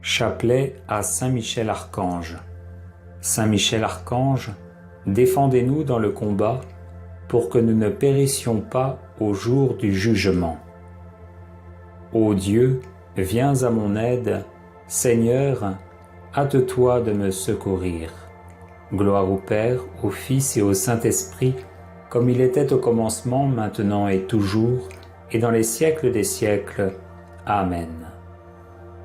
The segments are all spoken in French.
Chapelet à Saint Michel Archange. Saint Michel Archange, défendez-nous dans le combat pour que nous ne périssions pas au jour du jugement. Ô Dieu, viens à mon aide, Seigneur, hâte-toi de me secourir. Gloire au Père, au Fils et au Saint-Esprit, comme il était au commencement, maintenant et toujours, et dans les siècles des siècles. Amen.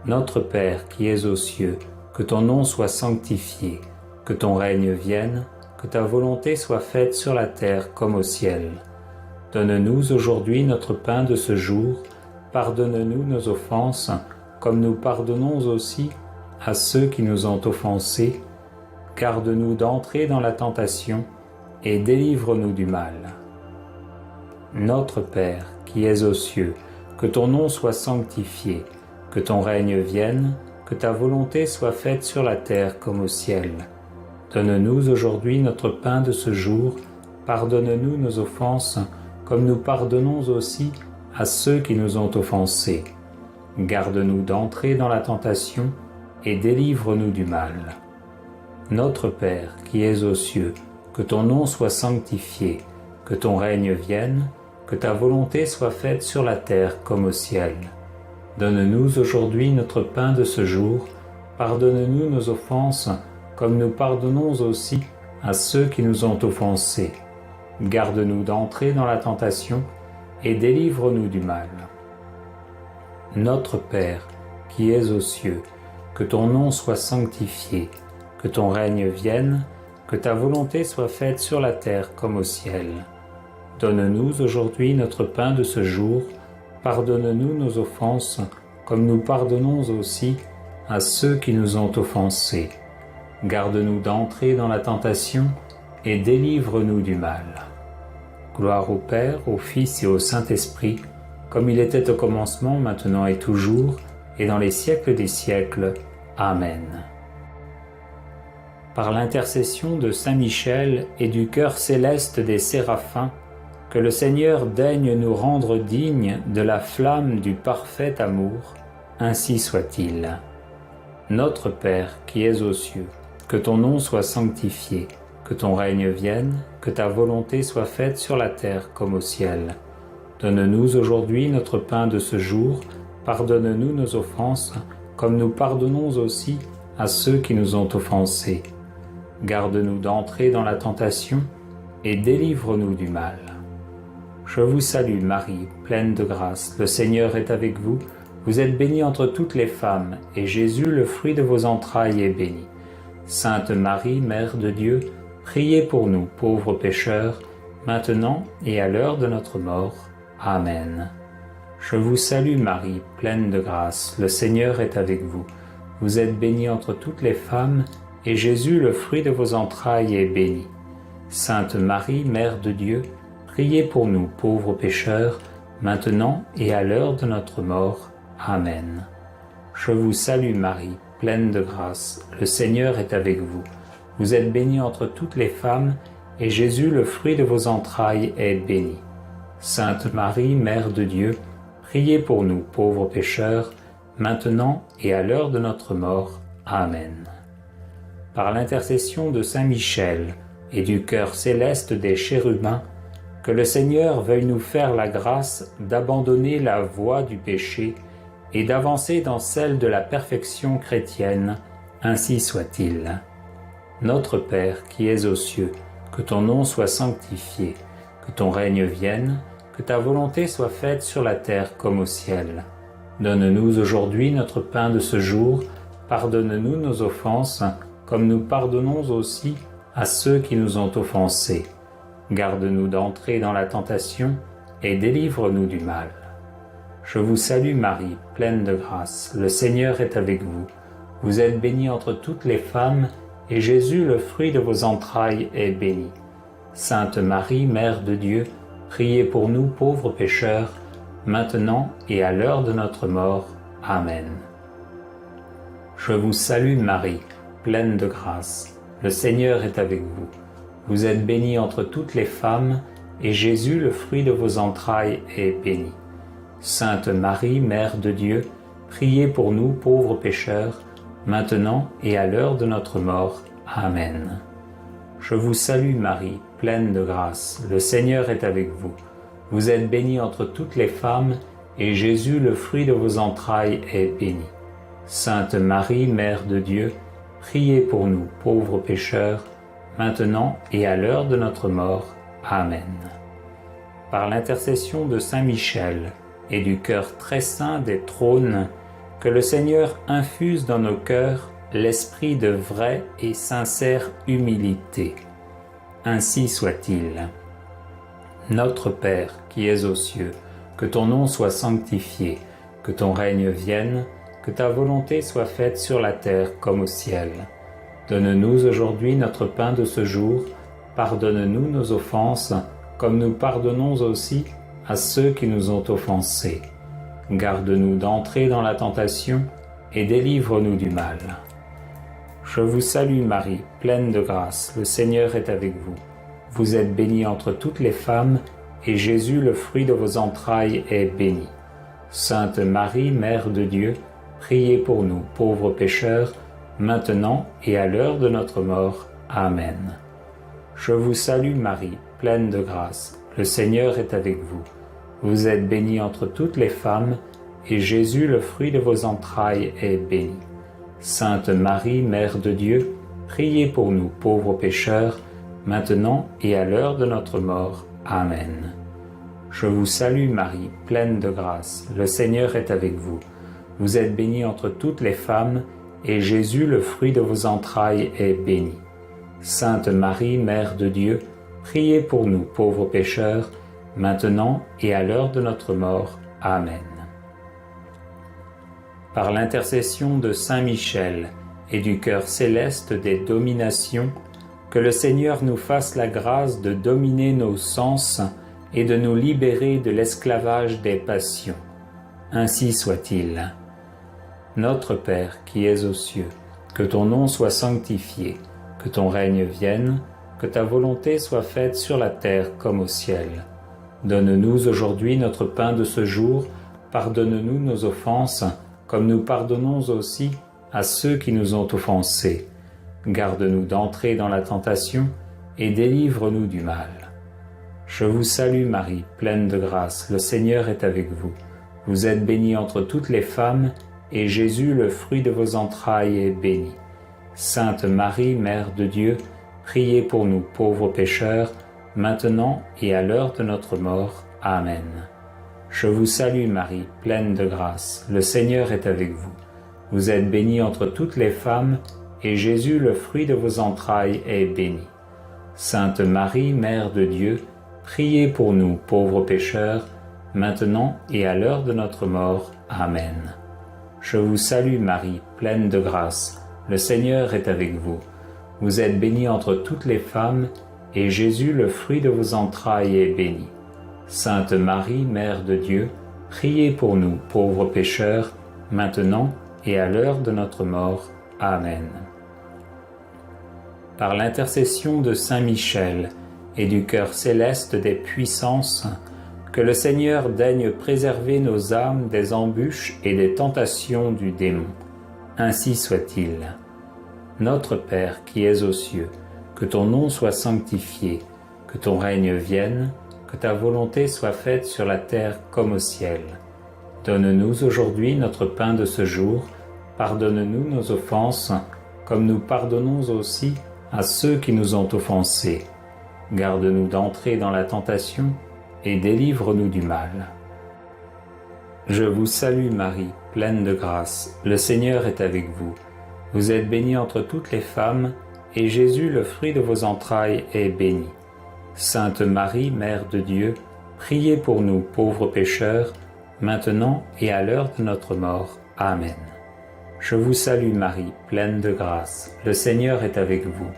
Notre Père qui es aux cieux, que ton nom soit sanctifié, que ton règne vienne, que ta volonté soit faite sur la terre comme au ciel. Donne-nous aujourd'hui notre pain de ce jour, pardonne-nous nos offenses, comme nous pardonnons aussi à ceux qui nous ont offensés. Garde-nous d'entrer dans la tentation et délivre-nous du mal. Notre Père qui es aux cieux, que ton nom soit sanctifié, que ton règne vienne, que ta volonté soit faite sur la terre comme au ciel. Donne-nous aujourd'hui notre pain de ce jour, pardonne-nous nos offenses, comme nous pardonnons aussi à ceux qui nous ont offensés. Garde-nous d'entrer dans la tentation et délivre-nous du mal. Notre Père qui es aux cieux, que ton nom soit sanctifié, que ton règne vienne, que ta volonté soit faite sur la terre comme au ciel. Donne-nous aujourd'hui notre pain de ce jour, pardonne-nous nos offenses, comme nous pardonnons aussi à ceux qui nous ont offensés. Garde-nous d'entrer dans la tentation et délivre-nous du mal. Notre Père, qui es aux cieux, que ton nom soit sanctifié, que ton règne vienne, que ta volonté soit faite sur la terre comme au ciel. Donne-nous aujourd'hui notre pain de ce jour, pardonne-nous nos offenses, comme nous pardonnons aussi à ceux qui nous ont offensés. Garde-nous d'entrer dans la tentation et délivre-nous du mal. Gloire au Père, au Fils et au Saint-Esprit, comme il était au commencement, maintenant et toujours, et dans les siècles des siècles. Amen. Par l'intercession de Saint Michel et du chœur céleste des séraphins, que le Seigneur daigne nous rendre dignes de la flamme du parfait amour, ainsi soit-il. Notre Père qui es aux cieux, que ton nom soit sanctifié, que ton règne vienne, que ta volonté soit faite sur la terre comme au ciel. Donne-nous aujourd'hui notre pain de ce jour, pardonne-nous nos offenses, comme nous pardonnons aussi à ceux qui nous ont offensés. Garde-nous d'entrer dans la tentation et délivre-nous du mal. Je vous salue Marie, pleine de grâce, le Seigneur est avec vous. Vous êtes bénie entre toutes les femmes, et Jésus, le fruit de vos entrailles, est béni. Sainte Marie, Mère de Dieu, priez pour nous, pauvres pécheurs, maintenant et à l'heure de notre mort. Amen. Je vous salue Marie, pleine de grâce, le Seigneur est avec vous. Vous êtes bénie entre toutes les femmes, et Jésus, le fruit de vos entrailles, est béni. Sainte Marie, Mère de Dieu, priez pour nous, pauvres pécheurs, maintenant et à l'heure de notre mort. Amen. Je vous salue Marie, pleine de grâce, le Seigneur est avec vous. Vous êtes bénie entre toutes les femmes, et Jésus, le fruit de vos entrailles, est béni. Sainte Marie, Mère de Dieu, priez pour nous, pauvres pécheurs, maintenant et à l'heure de notre mort. Amen. Par l'intercession de Saint Michel et du chœur céleste des chérubins, que le Seigneur veuille nous faire la grâce d'abandonner la voie du péché et d'avancer dans celle de la perfection chrétienne, ainsi soit-il. Notre Père qui es aux cieux, que ton nom soit sanctifié, que ton règne vienne, que ta volonté soit faite sur la terre comme au ciel. Donne-nous aujourd'hui notre pain de ce jour, pardonne-nous nos offenses, comme nous pardonnons aussi à ceux qui nous ont offensés. Garde-nous d'entrer dans la tentation et délivre-nous du mal. Je vous salue Marie, pleine de grâce, le Seigneur est avec vous. Vous êtes bénie entre toutes les femmes, et Jésus, le fruit de vos entrailles, est béni. Sainte Marie, Mère de Dieu, priez pour nous pauvres pécheurs, maintenant et à l'heure de notre mort. Amen. Je vous salue Marie, pleine de grâce, le Seigneur est avec vous. Vous êtes bénie entre toutes les femmes, et Jésus, le fruit de vos entrailles, est béni. Sainte Marie, Mère de Dieu, priez pour nous pauvres pécheurs, maintenant et à l'heure de notre mort. Amen. Je vous salue Marie, pleine de grâce, le Seigneur est avec vous. Vous êtes bénie entre toutes les femmes, et Jésus, le fruit de vos entrailles, est béni. Sainte Marie, Mère de Dieu, priez pour nous, pauvres pécheurs, maintenant et à l'heure de notre mort. Amen. Par l'intercession de Saint Michel et du cœur très saint des trônes, que le Seigneur infuse dans nos cœurs l'esprit de vraie et sincère humilité. Ainsi soit-il. Notre Père qui es aux cieux, que ton nom soit sanctifié, que ton règne vienne, que ta volonté soit faite sur la terre comme au ciel. Donne-nous aujourd'hui notre pain de ce jour, pardonne-nous nos offenses, comme nous pardonnons aussi à ceux qui nous ont offensés. Garde-nous d'entrer dans la tentation et délivre-nous du mal. Je vous salue Marie, pleine de grâce, le Seigneur est avec vous. Vous êtes bénie entre toutes les femmes, et Jésus, le fruit de vos entrailles, est béni. Sainte Marie, Mère de Dieu, priez pour nous, pauvres pécheurs, maintenant et à l'heure de notre mort. Amen. Je vous salue Marie, pleine de grâce, le Seigneur est avec vous. Vous êtes bénie entre toutes les femmes, et Jésus, le fruit de vos entrailles, est béni. Sainte Marie, Mère de Dieu, priez pour nous, pauvres pécheurs, maintenant et à l'heure de notre mort. Amen. Je vous salue Marie, pleine de grâce, le Seigneur est avec vous. Vous êtes bénie entre toutes les femmes, et Jésus, le fruit de vos entrailles, est béni. Sainte Marie, Mère de Dieu, priez pour nous, pauvres pécheurs, maintenant et à l'heure de notre mort. Amen. Par l'intercession de Saint Michel et du cœur céleste des dominations, que le Seigneur nous fasse la grâce de dominer nos sens et de nous libérer de l'esclavage des passions. Ainsi soit-il. Notre Père qui es aux cieux, que ton nom soit sanctifié, que ton règne vienne, que ta volonté soit faite sur la terre comme au ciel. Donne-nous aujourd'hui notre pain de ce jour, pardonne-nous nos offenses, comme nous pardonnons aussi à ceux qui nous ont offensés. Garde-nous d'entrer dans la tentation et délivre-nous du mal. Je vous salue Marie, pleine de grâce, le Seigneur est avec vous. Vous êtes bénie entre toutes les femmes, et Jésus, le fruit de vos entrailles, est béni. Sainte Marie, Mère de Dieu, priez pour nous pauvres pécheurs, maintenant et à l'heure de notre mort. Amen. Je vous salue Marie, pleine de grâce, le Seigneur est avec vous. Vous êtes bénie entre toutes les femmes, et Jésus, le fruit de vos entrailles, est béni. Sainte Marie, Mère de Dieu, priez pour nous pauvres pécheurs, maintenant et à l'heure de notre mort. Amen. Je vous salue Marie, pleine de grâce, le Seigneur est avec vous. Vous êtes bénie entre toutes les femmes, et Jésus, le fruit de vos entrailles, est béni. Sainte Marie, Mère de Dieu, priez pour nous pauvres pécheurs, maintenant et à l'heure de notre mort. Amen. Par l'intercession de Saint Michel et du cœur céleste des puissances, que le Seigneur daigne préserver nos âmes des embûches et des tentations du démon. Ainsi soit-il. Notre Père qui es aux cieux, que ton nom soit sanctifié, que ton règne vienne, que ta volonté soit faite sur la terre comme au ciel. Donne-nous aujourd'hui notre pain de ce jour, pardonne-nous nos offenses, comme nous pardonnons aussi à ceux qui nous ont offensés. Garde-nous d'entrer dans la tentation et délivre-nous du mal. Je vous salue Marie, pleine de grâce, le Seigneur est avec vous. Vous êtes bénie entre toutes les femmes, et Jésus, le fruit de vos entrailles, est béni. Sainte Marie, Mère de Dieu, priez pour nous pauvres pécheurs, maintenant et à l'heure de notre mort. Amen. Je vous salue Marie, pleine de grâce, le Seigneur est avec vous.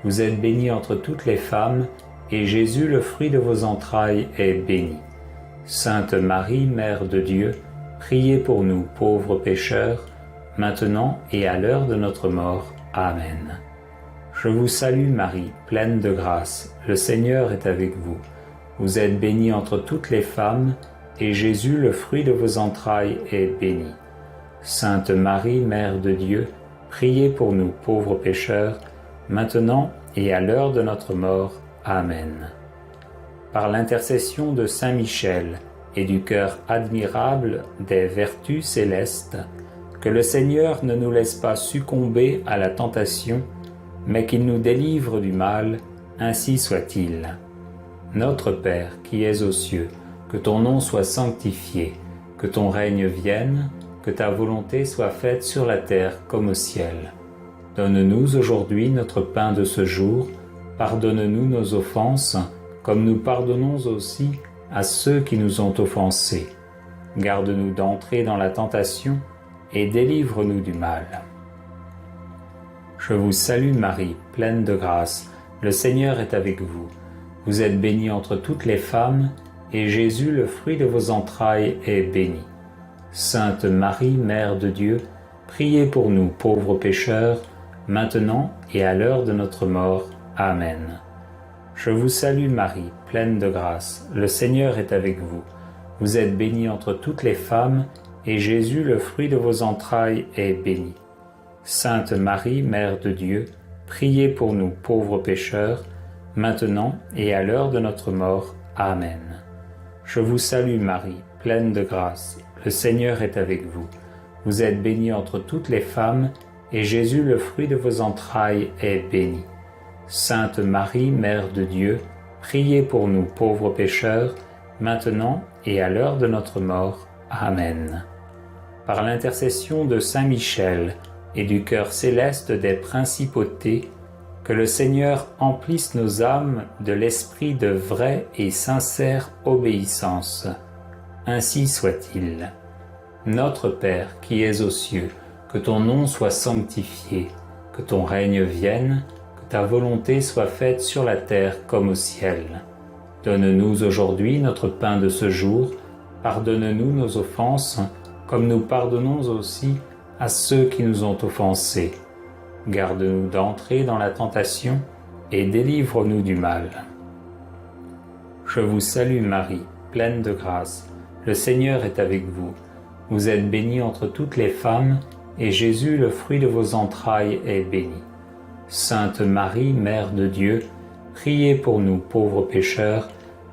Vous êtes bénie entre toutes les femmes, et Jésus, le fruit de vos entrailles, est béni. Sainte Marie, Mère de Dieu, priez pour nous pauvres pécheurs, maintenant et à l'heure de notre mort. Amen. Je vous salue Marie, pleine de grâce, le Seigneur est avec vous. Vous êtes bénie entre toutes les femmes, et Jésus, le fruit de vos entrailles, est béni. Sainte Marie, Mère de Dieu, priez pour nous pauvres pécheurs, maintenant et à l'heure de notre mort. Amen. Par l'intercession de Saint Michel et du cœur admirable des vertus célestes, que le Seigneur ne nous laisse pas succomber à la tentation, mais qu'il nous délivre du mal, ainsi soit-il. Notre Père qui es aux cieux, que ton nom soit sanctifié, que ton règne vienne, que ta volonté soit faite sur la terre comme au ciel. Donne-nous aujourd'hui notre pain de ce jour, pardonne-nous nos offenses, comme nous pardonnons aussi à ceux qui nous ont offensés. Garde-nous d'entrer dans la tentation et délivre-nous du mal. Je vous salue Marie, pleine de grâce, le Seigneur est avec vous. Vous êtes bénie entre toutes les femmes, et Jésus, le fruit de vos entrailles, est béni. Sainte Marie, Mère de Dieu, priez pour nous pauvres pécheurs, maintenant et à l'heure de notre mort. Amen. Je vous salue Marie, pleine de grâce, le Seigneur est avec vous. Vous êtes bénie entre toutes les femmes, et Jésus, le fruit de vos entrailles, est béni. Sainte Marie, Mère de Dieu, priez pour nous pauvres pécheurs, maintenant et à l'heure de notre mort. Amen. Je vous salue Marie, pleine de grâce, le Seigneur est avec vous. Vous êtes bénie entre toutes les femmes, et Jésus, le fruit de vos entrailles, est béni. Sainte Marie, Mère de Dieu, priez pour nous pauvres pécheurs, maintenant et à l'heure de notre mort. Amen. Par l'intercession de Saint Michel et du cœur céleste des principautés, que le Seigneur emplisse nos âmes de l'esprit de vraie et sincère obéissance. Ainsi soit-il. Notre Père qui es aux cieux, que ton nom soit sanctifié, que ton règne vienne, que ta volonté soit faite sur la terre comme au ciel. Donne-nous aujourd'hui notre pain de ce jour, pardonne-nous nos offenses, comme nous pardonnons aussi à ceux qui nous ont offensés. Garde-nous d'entrer dans la tentation et délivre-nous du mal. Je vous salue Marie, pleine de grâce, le Seigneur est avec vous. Vous êtes bénie entre toutes les femmes, et Jésus, le fruit de vos entrailles, est béni. Sainte Marie, Mère de Dieu, priez pour nous pauvres pécheurs,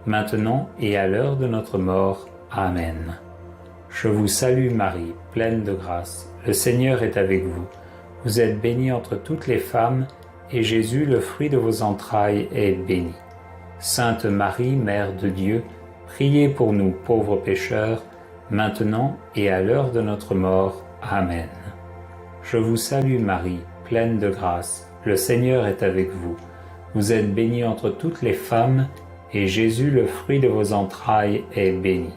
maintenant et à l'heure de notre mort. Amen. Je vous salue Marie, pleine de grâce, le Seigneur est avec vous. Vous êtes bénie entre toutes les femmes, et Jésus, le fruit de vos entrailles, est béni. Sainte Marie, Mère de Dieu, priez pour nous pauvres pécheurs, maintenant et à l'heure de notre mort. Amen. Je vous salue Marie, pleine de grâce, le Seigneur est avec vous. Vous êtes bénie entre toutes les femmes, et Jésus, le fruit de vos entrailles, est béni.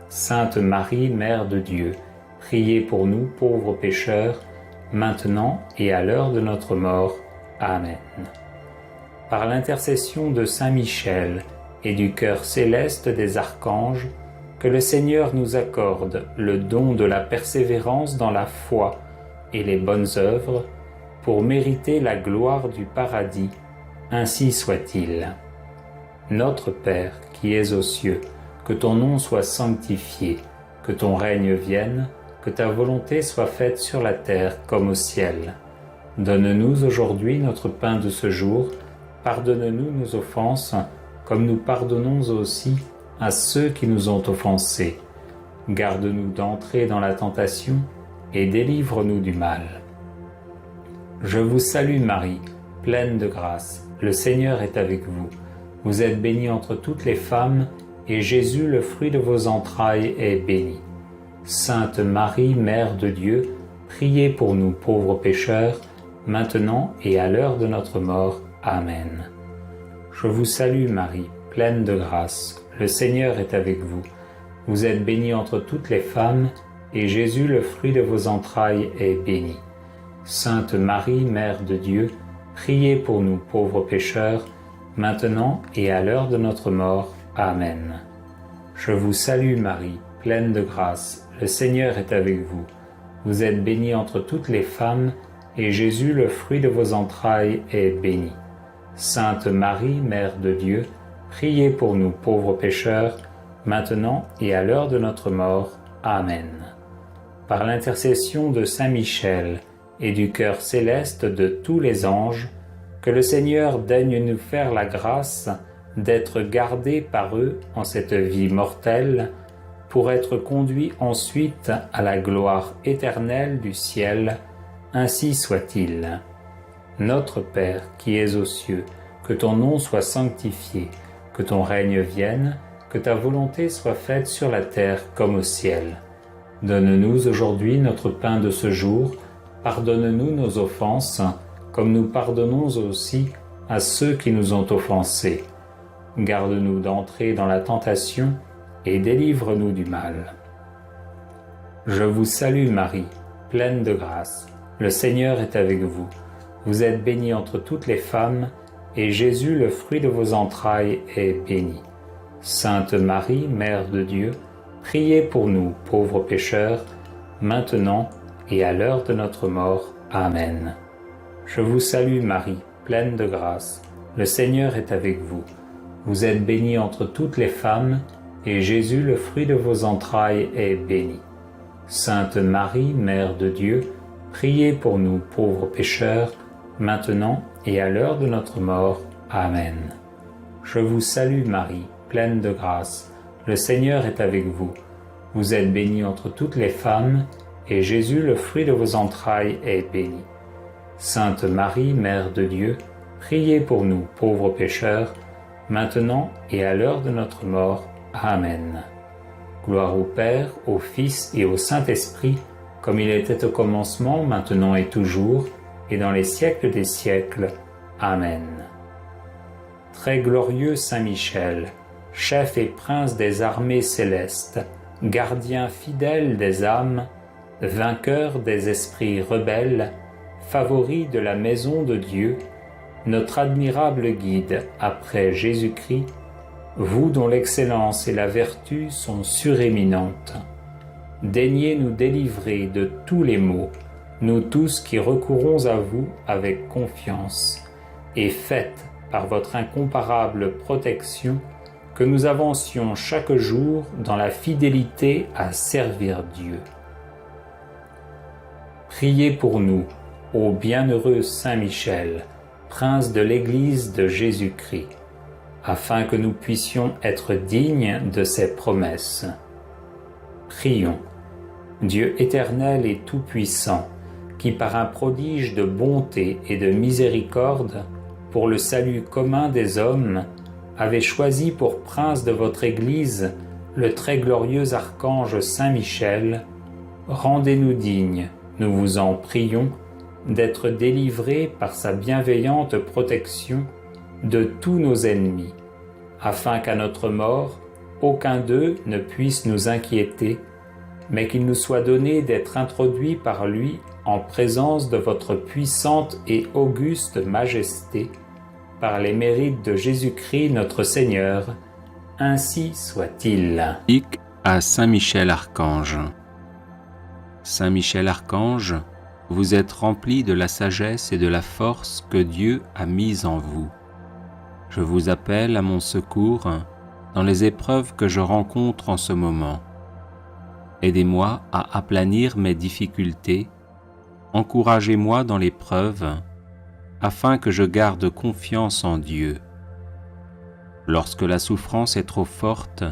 Sainte Marie, Mère de Dieu, priez pour nous pauvres pécheurs, maintenant et à l'heure de notre mort. Amen. Par l'intercession de Saint Michel et du cœur céleste des archanges, que le Seigneur nous accorde le don de la persévérance dans la foi et les bonnes œuvres, pour mériter la gloire du paradis, ainsi soit-il. Notre Père qui es aux cieux, que ton nom soit sanctifié, que ton règne vienne, que ta volonté soit faite sur la terre comme au ciel. Donne-nous aujourd'hui notre pain de ce jour, pardonne-nous nos offenses, comme nous pardonnons aussi à ceux qui nous ont offensés. Garde-nous d'entrer dans la tentation et délivre-nous du mal. Je vous salue Marie, pleine de grâce, le Seigneur est avec vous. Vous êtes bénie entre toutes les femmes, et Jésus, le fruit de vos entrailles, est béni. Sainte Marie, Mère de Dieu, priez pour nous pauvres pécheurs, maintenant et à l'heure de notre mort. Amen. Je vous salue Marie, pleine de grâce, le Seigneur est avec vous. Vous êtes bénie entre toutes les femmes, et Jésus, le fruit de vos entrailles, est béni. Sainte Marie, Mère de Dieu, priez pour nous pauvres pécheurs, maintenant et à l'heure de notre mort. Amen. Je vous salue Marie, pleine de grâce, le Seigneur est avec vous. Vous êtes bénie entre toutes les femmes, et Jésus, le fruit de vos entrailles, est béni. Sainte Marie, Mère de Dieu, priez pour nous pauvres pécheurs, maintenant et à l'heure de notre mort. Amen. Par l'intercession de Saint Michel et du cœur céleste de tous les anges, que le Seigneur daigne nous faire la grâce d'être gardés par eux en cette vie mortelle, pour être conduits ensuite à la gloire éternelle du ciel, ainsi soit-il. Notre Père qui es aux cieux, que ton nom soit sanctifié, que ton règne vienne, que ta volonté soit faite sur la terre comme au ciel. Donne-nous aujourd'hui notre pain de ce jour, pardonne-nous nos offenses, comme nous pardonnons aussi à ceux qui nous ont offensés. Garde-nous d'entrer dans la tentation et délivre-nous du mal. Je vous salue Marie, pleine de grâce. Le Seigneur est avec vous. Vous êtes bénie entre toutes les femmes, et Jésus, le fruit de vos entrailles, est béni. Sainte Marie, Mère de Dieu, priez pour nous, pauvres pécheurs, maintenant et à l'heure de notre mort. Amen. Je vous salue Marie, pleine de grâce. Le Seigneur est avec vous. Vous êtes bénie entre toutes les femmes, et Jésus, le fruit de vos entrailles, est béni. Sainte Marie, Mère de Dieu, priez pour nous, pauvres pécheurs, maintenant et à l'heure de notre mort. Amen. Je vous salue Marie, pleine de grâce. Le Seigneur est avec vous. Vous êtes bénie entre toutes les femmes, et Jésus, le fruit de vos entrailles, est béni. Sainte Marie, Mère de Dieu, priez pour nous, pauvres pécheurs, maintenant et à l'heure de notre mort. Amen. Gloire au Père, au Fils et au Saint-Esprit, comme il était au commencement, maintenant et toujours, et dans les siècles des siècles. Amen. Très glorieux Saint Michel, chef et prince des armées célestes, gardien fidèle des âmes, vainqueur des esprits rebelles, favori de la maison de Dieu, notre admirable guide après Jésus-Christ, vous dont l'excellence et la vertu sont suréminentes, daignez nous délivrer de tous les maux, nous tous qui recourons à vous avec confiance, et faites, par votre incomparable protection, que nous avancions chaque jour dans la fidélité à servir Dieu. Priez pour nous, ô bienheureux Saint Michel, prince de l'Église de Jésus-Christ, afin que nous puissions être dignes de ses promesses. Prions. Dieu éternel et tout-puissant, qui par un prodige de bonté et de miséricorde, pour le salut commun des hommes, avez choisi pour prince de votre Église le très glorieux archange Saint Michel, rendez-nous dignes, nous vous en prions, d'être délivrés par sa bienveillante protection de tous nos ennemis, afin qu'à notre mort, aucun d'eux ne puisse nous inquiéter, mais qu'il nous soit donné d'être introduits par lui en présence de votre puissante et auguste majesté, par les mérites de Jésus-Christ notre Seigneur, ainsi soit-il. À Saint Michel Archange. Saint Michel Archange, vous êtes rempli de la sagesse et de la force que Dieu a mise en vous. Je vous appelle à mon secours dans les épreuves que je rencontre en ce moment. Aidez-moi à aplanir mes difficultés, encouragez-moi dans l'épreuve, afin que je garde confiance en Dieu. Lorsque la souffrance est trop forte,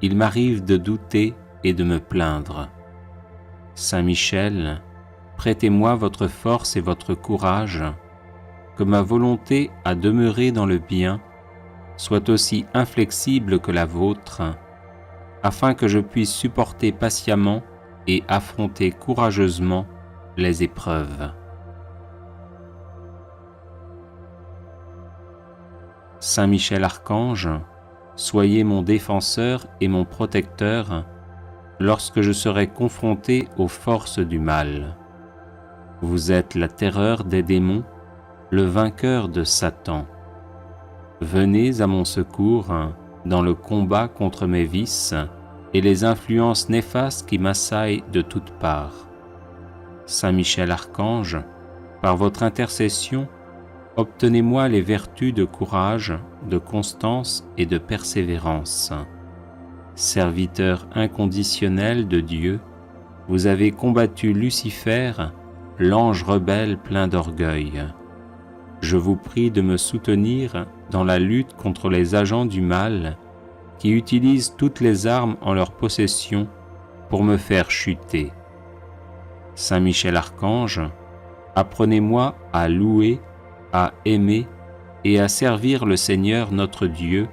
il m'arrive de douter et de me plaindre. Saint Michel, prêtez-moi votre force et votre courage, que ma volonté à demeurer dans le bien soit aussi inflexible que la vôtre, afin que je puisse supporter patiemment et affronter courageusement les épreuves. Saint Michel Archange, soyez mon défenseur et mon protecteur lorsque je serai confronté aux forces du mal. Vous êtes la terreur des démons, le vainqueur de Satan. Venez à mon secours dans le combat contre mes vices et les influences néfastes qui m'assaillent de toutes parts. Saint Michel Archange, par votre intercession, obtenez-moi les vertus de courage, de constance et de persévérance. Serviteur inconditionnel de Dieu, vous avez combattu Lucifer l'ange rebelle plein d'orgueil. Je vous prie de me soutenir dans la lutte contre les agents du mal qui utilisent toutes les armes en leur possession pour me faire chuter. Saint Michel Archange, apprenez-moi à louer, à aimer et à servir le Seigneur notre Dieu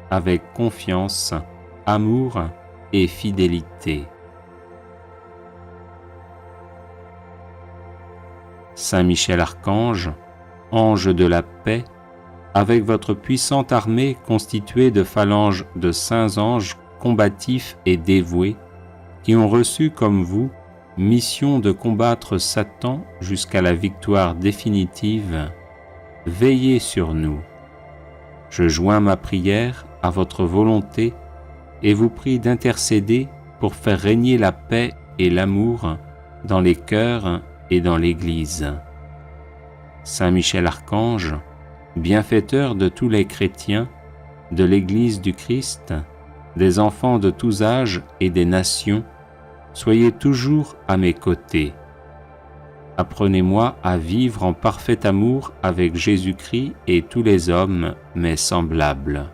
avec confiance, amour et fidélité. Saint Michel Archange, ange de la paix, avec votre puissante armée constituée de phalanges de saints anges combatifs et dévoués, qui ont reçu comme vous mission de combattre Satan jusqu'à la victoire définitive, veillez sur nous. Je joins ma prière à votre volonté et vous prie d'intercéder pour faire régner la paix et l'amour dans les cœurs et dans l'Église. Saint Michel Archange, bienfaiteur de tous les chrétiens, de l'Église du Christ, des enfants de tous âges et des nations, soyez toujours à mes côtés. Apprenez-moi à vivre en parfait amour avec Jésus-Christ et tous les hommes, mes semblables.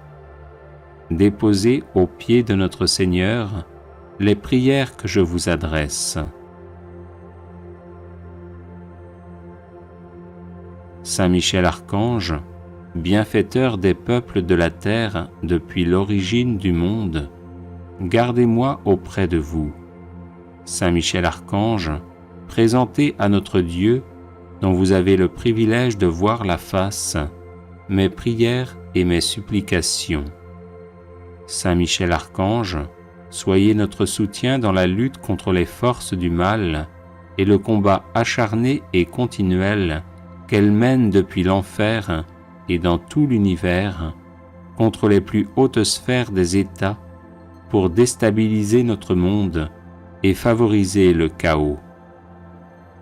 Déposez aux pieds de notre Seigneur les prières que je vous adresse. Saint Michel Archange, bienfaiteur des peuples de la terre depuis l'origine du monde, gardez-moi auprès de vous. Saint Michel Archange, présentez à notre Dieu, dont vous avez le privilège de voir la face, mes prières et mes supplications. Saint Michel Archange, soyez notre soutien dans la lutte contre les forces du mal et le combat acharné et continuel qu'elles mènent depuis l'enfer et dans tout l'univers contre les plus hautes sphères des États pour déstabiliser notre monde et favoriser le chaos.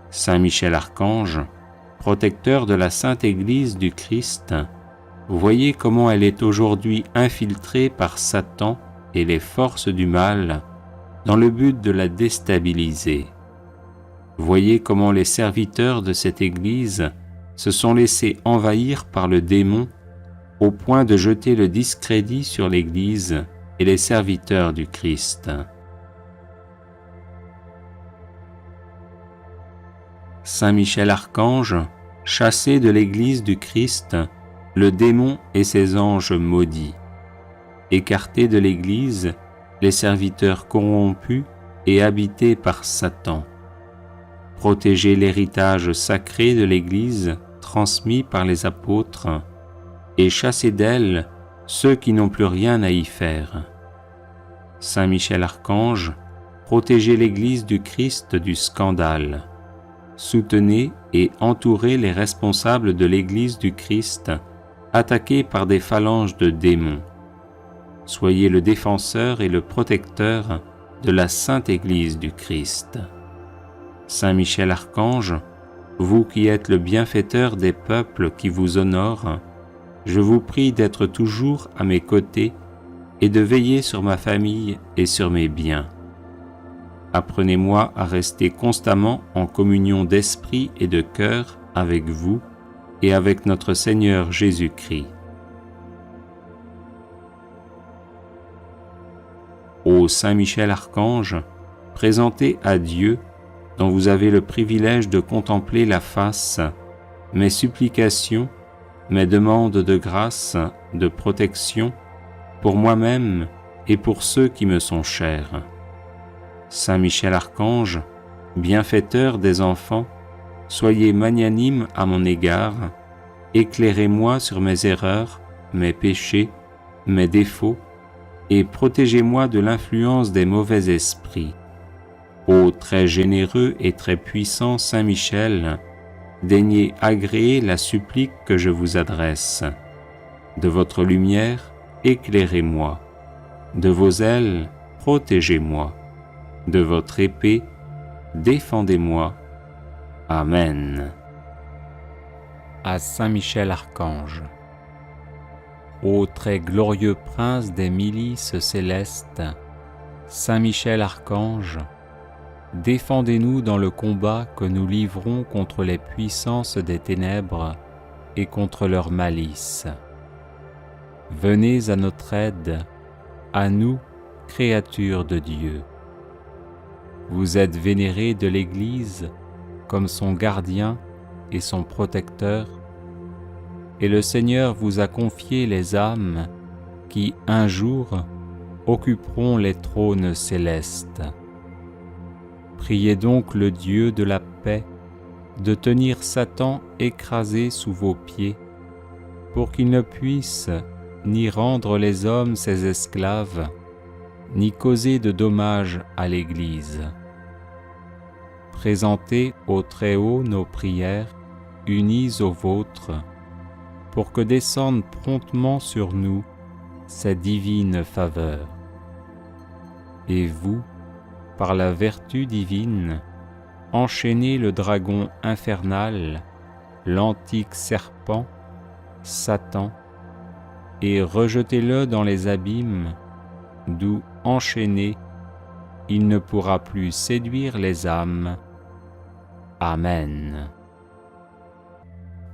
Saint Michel Archange, protecteur de la Sainte Église du Christ, voyez comment elle est aujourd'hui infiltrée par Satan et les forces du mal dans le but de la déstabiliser. Voyez comment les serviteurs de cette Église se sont laissés envahir par le démon au point de jeter le discrédit sur l'Église et les serviteurs du Christ. Saint Michel Archange, chassez de l'Église du Christ le démon et ses anges maudits. Écartez de l'Église les serviteurs corrompus et habités par Satan. Protégez l'héritage sacré de l'Église transmis par les apôtres et chassez d'elle ceux qui n'ont plus rien à y faire. Saint Michel Archange, protégez l'Église du Christ du scandale. Soutenez et entourez les responsables de l'Église du Christ attaqués par des phalanges de démons. Soyez le défenseur et le protecteur de la Sainte Église du Christ. Saint Michel Archange, vous qui êtes le bienfaiteur des peuples qui vous honorent, je vous prie d'être toujours à mes côtés et de veiller sur ma famille et sur mes biens. Apprenez-moi à rester constamment en communion d'esprit et de cœur avec vous et avec notre Seigneur Jésus-Christ. Ô Saint Michel Archange, présentez à Dieu, dont vous avez le privilège de contempler la face, mes supplications, mes demandes de grâce, de protection, pour moi-même et pour ceux qui me sont chers. Saint Michel Archange, bienfaiteur des enfants, soyez magnanime à mon égard, éclairez-moi sur mes erreurs, mes péchés, mes défauts, et protégez-moi de l'influence des mauvais esprits. Ô très généreux et très puissant Saint Michel, daignez agréer la supplique que je vous adresse. De votre lumière, éclairez-moi. De vos ailes, protégez-moi. De votre épée, défendez-moi. Amen. À Saint Michel Archange. Ô très glorieux prince des milices célestes, Saint Michel Archange, défendez-nous dans le combat que nous livrons contre les puissances des ténèbres et contre leur malice. Venez à notre aide, à nous, créatures de Dieu. Vous êtes vénérés de l'Église comme son gardien et son protecteur, et le Seigneur vous a confié les âmes qui, un jour, occuperont les trônes célestes. Priez donc le Dieu de la paix de tenir Satan écrasé sous vos pieds, pour qu'il ne puisse ni rendre les hommes ses esclaves, ni causer de dommages à l'Église. Présentez au Très-Haut nos prières, unies aux vôtres, pour que descende promptement sur nous sa divine faveur. Et vous, par la vertu divine, enchaînez le dragon infernal, l'antique serpent, Satan, et rejetez-le dans les abîmes, d'où, enchaîné, il ne pourra plus séduire les âmes. Amen.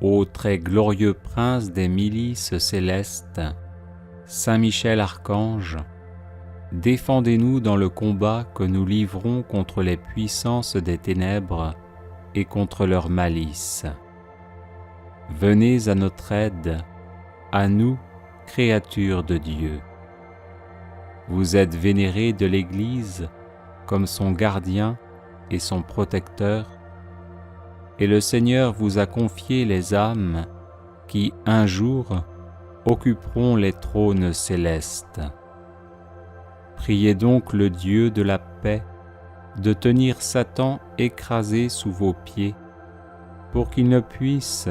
Ô très glorieux prince des milices célestes, Saint Michel Archange, défendez-nous dans le combat que nous livrons contre les puissances des ténèbres et contre leur malice. Venez à notre aide, à nous, créatures de Dieu. Vous êtes vénérés de l'Église comme son gardien et son protecteur, et le Seigneur vous a confié les âmes qui, un jour, occuperont les trônes célestes. Priez donc le Dieu de la paix de tenir Satan écrasé sous vos pieds, pour qu'il ne puisse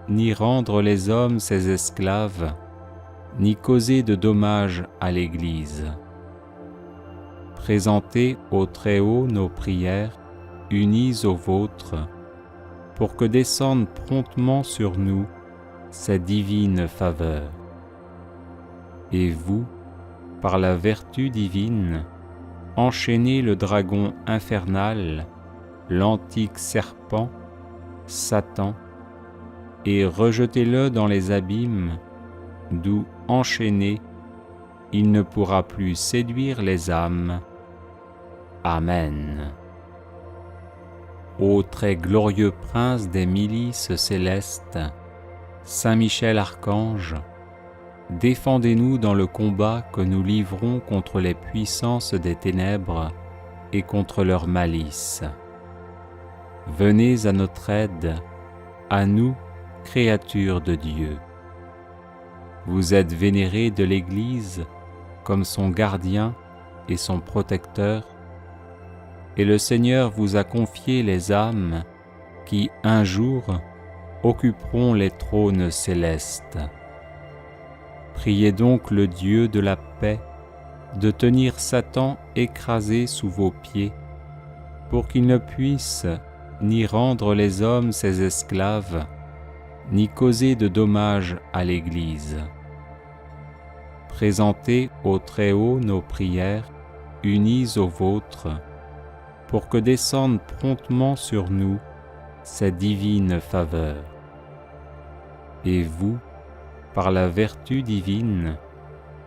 ni rendre les hommes ses esclaves, ni causer de dommages à l'Église. Présentez au Très-Haut nos prières, unies aux vôtres, pour que descende promptement sur nous sa divine faveur. Et vous, par la vertu divine, enchaînez le dragon infernal, l'antique serpent, Satan, et rejetez-le dans les abîmes, d'où, enchaîné, il ne pourra plus séduire les âmes. Amen. Ô très glorieux prince des milices célestes, Saint Michel Archange, défendez-nous dans le combat que nous livrons contre les puissances des ténèbres et contre leur malice. Venez à notre aide, à nous, créatures de Dieu. Vous êtes vénérés de l'Église comme son gardien et son protecteur, et le Seigneur vous a confié les âmes qui, un jour, occuperont les trônes célestes. Priez donc le Dieu de la paix de tenir Satan écrasé sous vos pieds, pour qu'il ne puisse ni rendre les hommes ses esclaves, ni causer de dommages à l'Église. Présentez au Très-Haut nos prières, unies aux vôtres, pour que descende promptement sur nous sa divine faveur. Et vous, par la vertu divine,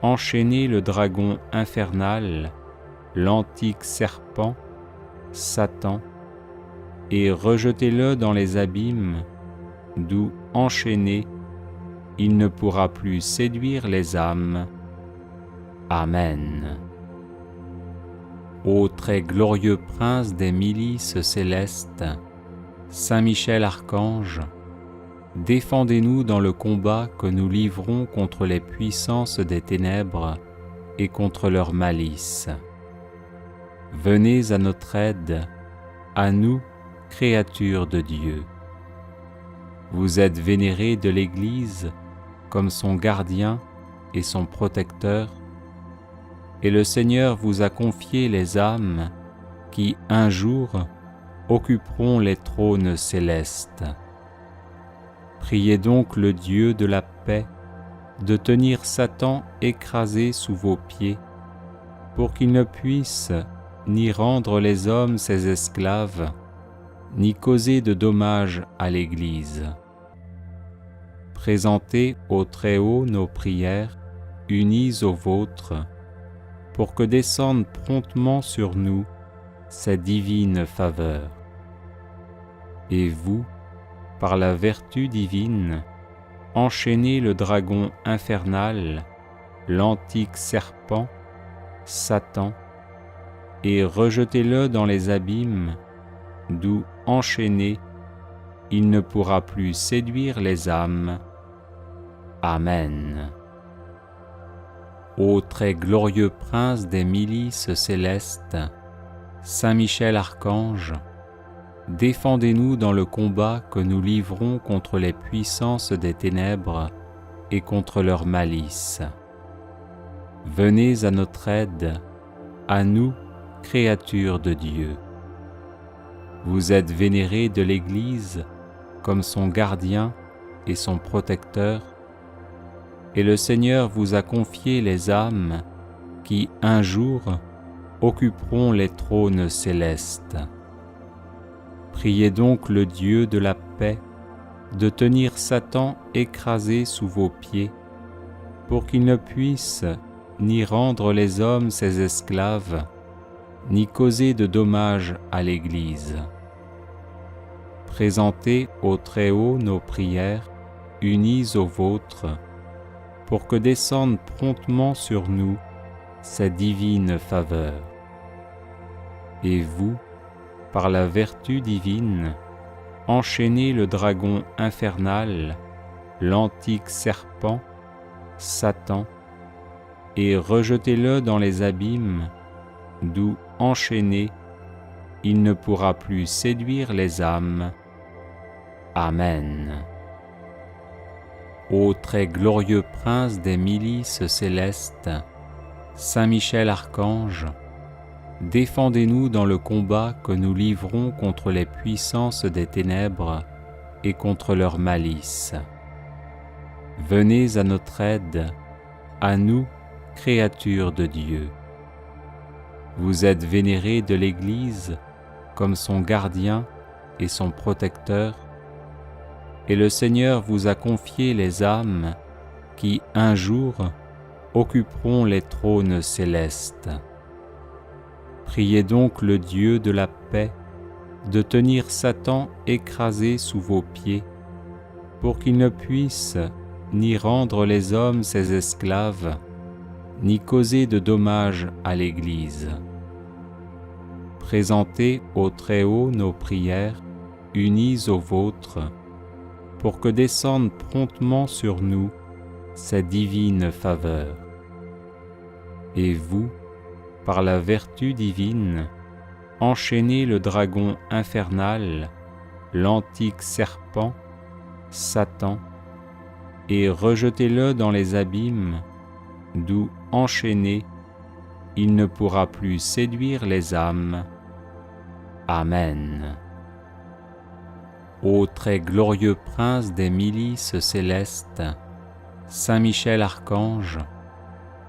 enchaînez le dragon infernal, l'antique serpent, Satan, et rejetez-le dans les abîmes, d'où, enchaîné, il ne pourra plus séduire les âmes. Amen. Ô très glorieux prince des milices célestes, Saint Michel Archange, défendez-nous dans le combat que nous livrons contre les puissances des ténèbres et contre leur malice. Venez à notre aide, à nous, créatures de Dieu. Vous êtes vénérés de l'Église comme son gardien et son protecteur, et le Seigneur vous a confié les âmes qui, un jour, occuperont les trônes célestes. Priez donc le Dieu de la paix de tenir Satan écrasé sous vos pieds, pour qu'il ne puisse ni rendre les hommes ses esclaves, ni causer de dommages à l'Église. Présentez au Très-Haut nos prières, unies aux vôtres, pour que descende promptement sur nous sa divine faveur. Et vous, par la vertu divine, enchaînez le dragon infernal, l'antique serpent, Satan, et rejetez-le dans les abîmes, d'où, enchaîné, il ne pourra plus séduire les âmes. Amen. Ô très glorieux prince des milices célestes, Saint Michel Archange, défendez-nous dans le combat que nous livrons contre les puissances des ténèbres et contre leur malice. Venez à notre aide, à nous, créatures de Dieu. Vous êtes vénérés de l'Église comme son gardien et son protecteur, et le Seigneur vous a confié les âmes qui, un jour, occuperont les trônes célestes. Priez donc le Dieu de la paix de tenir Satan écrasé sous vos pieds, pour qu'il ne puisse ni rendre les hommes ses esclaves, ni causer de dommages à l'Église. Présentez au Très-Haut nos prières, unies aux vôtres, pour que descende promptement sur nous sa divine faveur. Et vous, par la vertu divine, enchaînez le dragon infernal, l'antique serpent, Satan, et rejetez-le dans les abîmes, d'où, enchaîné, il ne pourra plus séduire les âmes. Amen. Ô très glorieux prince des milices célestes, Saint Michel Archange, défendez-nous dans le combat que nous livrons contre les puissances des ténèbres et contre leur malice. Venez à notre aide, à nous, créatures de Dieu. Vous êtes vénérés de l'Église comme son gardien et son protecteur, et le Seigneur vous a confié les âmes qui, un jour, occuperont les trônes célestes. Priez donc le Dieu de la paix de tenir Satan écrasé sous vos pieds, pour qu'il ne puisse ni rendre les hommes ses esclaves, ni causer de dommages à l'Église. Présentez au Très-Haut nos prières, unies aux vôtres, pour que descende promptement sur nous sa divine faveur. Et vous, par la vertu divine, enchaînez le dragon infernal, l'antique serpent, Satan, et rejetez-le dans les abîmes, d'où, enchaîné, il ne pourra plus séduire les âmes. Amen. Ô très glorieux prince des milices célestes, Saint Michel Archange,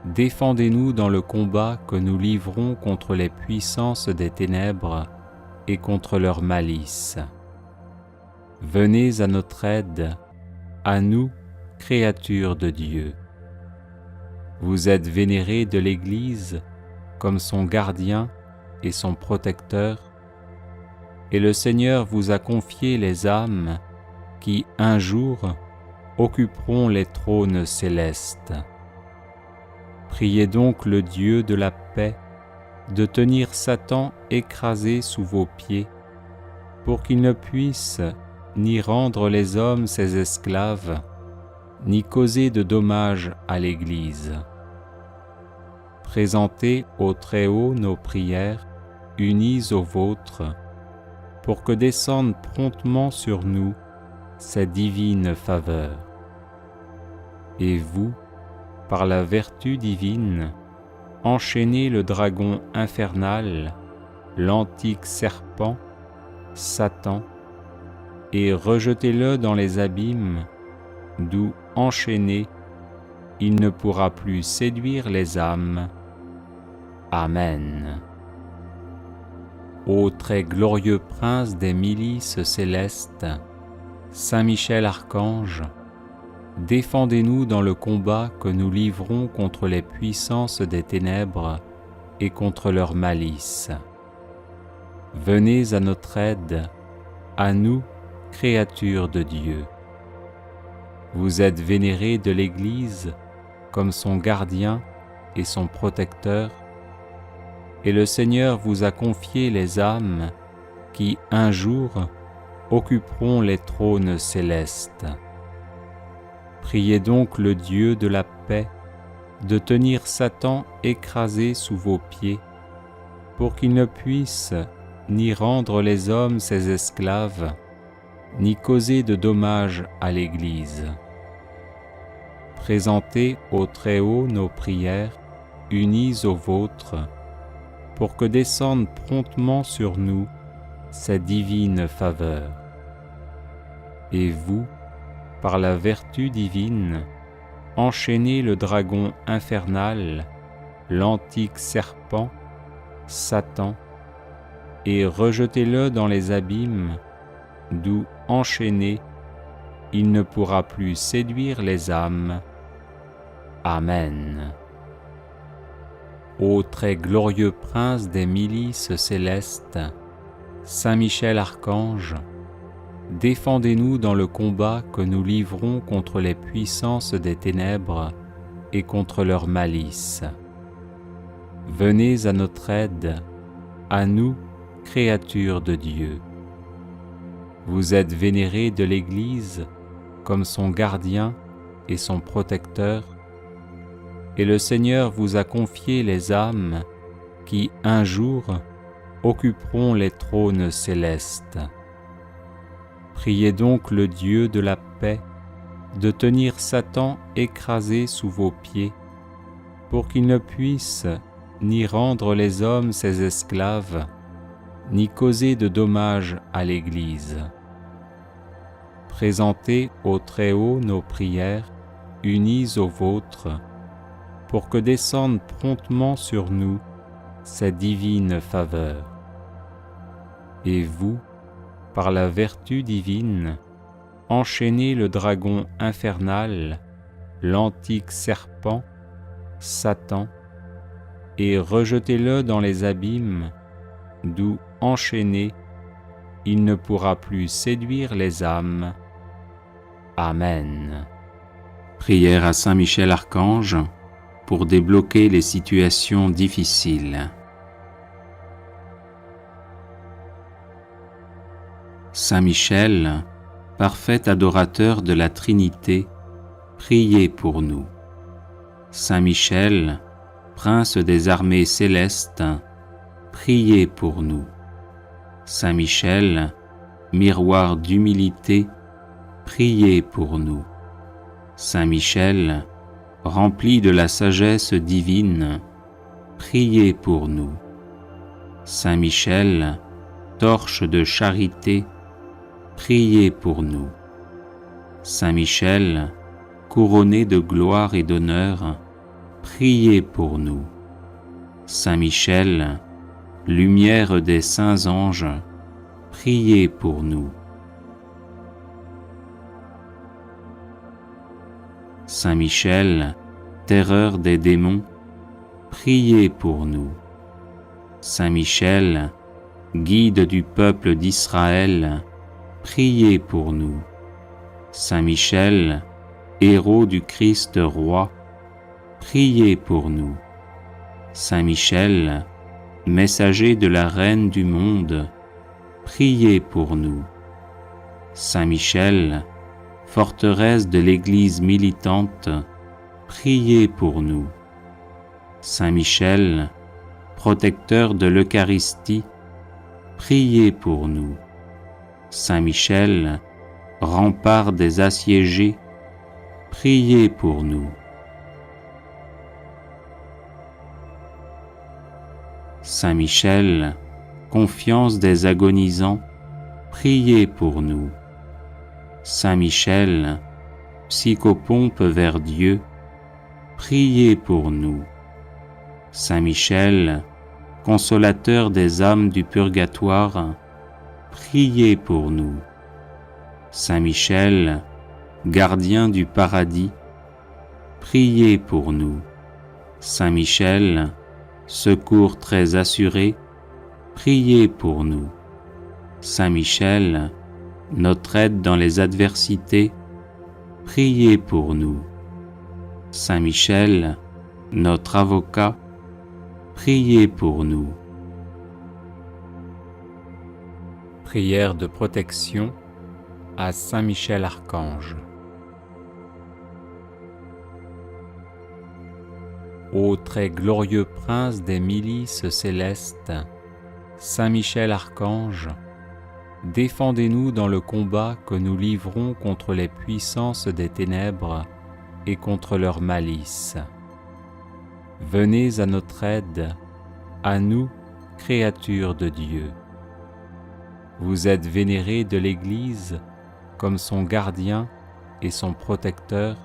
défendez-nous dans le combat que nous livrons contre les puissances des ténèbres et contre leur malice. Venez à notre aide, à nous, créatures de Dieu. Vous êtes vénérés de l'Église comme son gardien et son protecteur, et le Seigneur vous a confié les âmes qui, un jour, occuperont les trônes célestes. Priez donc le Dieu de la paix de tenir Satan écrasé sous vos pieds, pour qu'il ne puisse ni rendre les hommes ses esclaves, ni causer de dommages à l'Église. Présentez au Très-Haut nos prières, unies aux vôtres, pour que descende promptement sur nous sa divine faveur. Et vous, par la vertu divine, enchaînez le dragon infernal, l'antique serpent, Satan, et rejetez-le dans les abîmes, d'où, enchaîné, il ne pourra plus séduire les âmes. Amen. Ô très glorieux prince des milices célestes, Saint Michel Archange, défendez-nous dans le combat que nous livrons contre les puissances des ténèbres et contre leur malice. Venez à notre aide, à nous, créatures de Dieu. Vous êtes vénérés de l'Église comme son gardien et son protecteur, et le Seigneur vous a confié les âmes qui, un jour, occuperont les trônes célestes. Priez donc le Dieu de la paix de tenir Satan écrasé sous vos pieds, pour qu'il ne puisse ni rendre les hommes ses esclaves, ni causer de dommages à l'Église. Présentez au Très-Haut nos prières, unies aux vôtres, pour que descende promptement sur nous sa divine faveur. Et vous, par la vertu divine, enchaînez le dragon infernal, l'antique serpent, Satan, et rejetez-le dans les abîmes, d'où, enchaîné, il ne pourra plus séduire les âmes. Amen. Ô très glorieux prince des milices célestes, Saint Michel Archange, défendez-nous dans le combat que nous livrons contre les puissances des ténèbres et contre leur malice. Venez à notre aide, à nous, créatures de Dieu. Vous êtes vénérés de l'Église comme son gardien et son protecteur, et le Seigneur vous a confié les âmes qui, un jour, occuperont les trônes célestes. Priez donc le Dieu de la paix de tenir Satan écrasé sous vos pieds, pour qu'il ne puisse ni rendre les hommes ses esclaves, ni causer de dommages à l'Église. Présentez au Très-Haut nos prières, unies aux vôtres, pour que descende promptement sur nous sa divine faveur. Et vous, par la vertu divine, enchaînez le dragon infernal, l'antique serpent, Satan, et rejetez-le dans les abîmes, d'où, enchaîné, il ne pourra plus séduire les âmes. Amen. Prière à Saint Michel Archange pour débloquer les situations difficiles. Saint Michel, parfait adorateur de la Trinité, priez pour nous. Saint Michel, prince des armées célestes, priez pour nous. Saint Michel, miroir d'humilité, priez pour nous. Saint Michel, rempli de la sagesse divine, priez pour nous. Saint Michel, torche de charité, priez pour nous. Saint Michel, couronné de gloire et d'honneur, priez pour nous. Saint Michel, lumière des saints anges, priez pour nous. Saint Michel, terreur des démons, priez pour nous. Saint Michel, guide du peuple d'Israël, priez pour nous. Saint Michel, héros du Christ roi, priez pour nous. Saint Michel, messager de la Reine du monde, priez pour nous. Saint Michel, forteresse de l'Église militante, priez pour nous. Saint Michel, protecteur de l'Eucharistie, priez pour nous. Saint Michel, rempart des assiégés, priez pour nous. Saint Michel, confiance des agonisants, priez pour nous. Saint Michel, psychopompe vers Dieu, priez pour nous. Saint Michel, consolateur des âmes du purgatoire, priez pour nous. Saint Michel, gardien du paradis, priez pour nous. Saint Michel, secours très assuré, priez pour nous. Saint Michel, notre aide dans les adversités, priez pour nous. Saint Michel, notre avocat, priez pour nous. Prière de protection à Saint Michel Archange. Ô très glorieux prince des milices célestes, Saint Michel Archange, défendez-nous dans le combat que nous livrons contre les puissances des ténèbres et contre leur malice. Venez à notre aide, à nous, créatures de Dieu. Vous êtes vénérés de l'Église comme son gardien et son protecteur,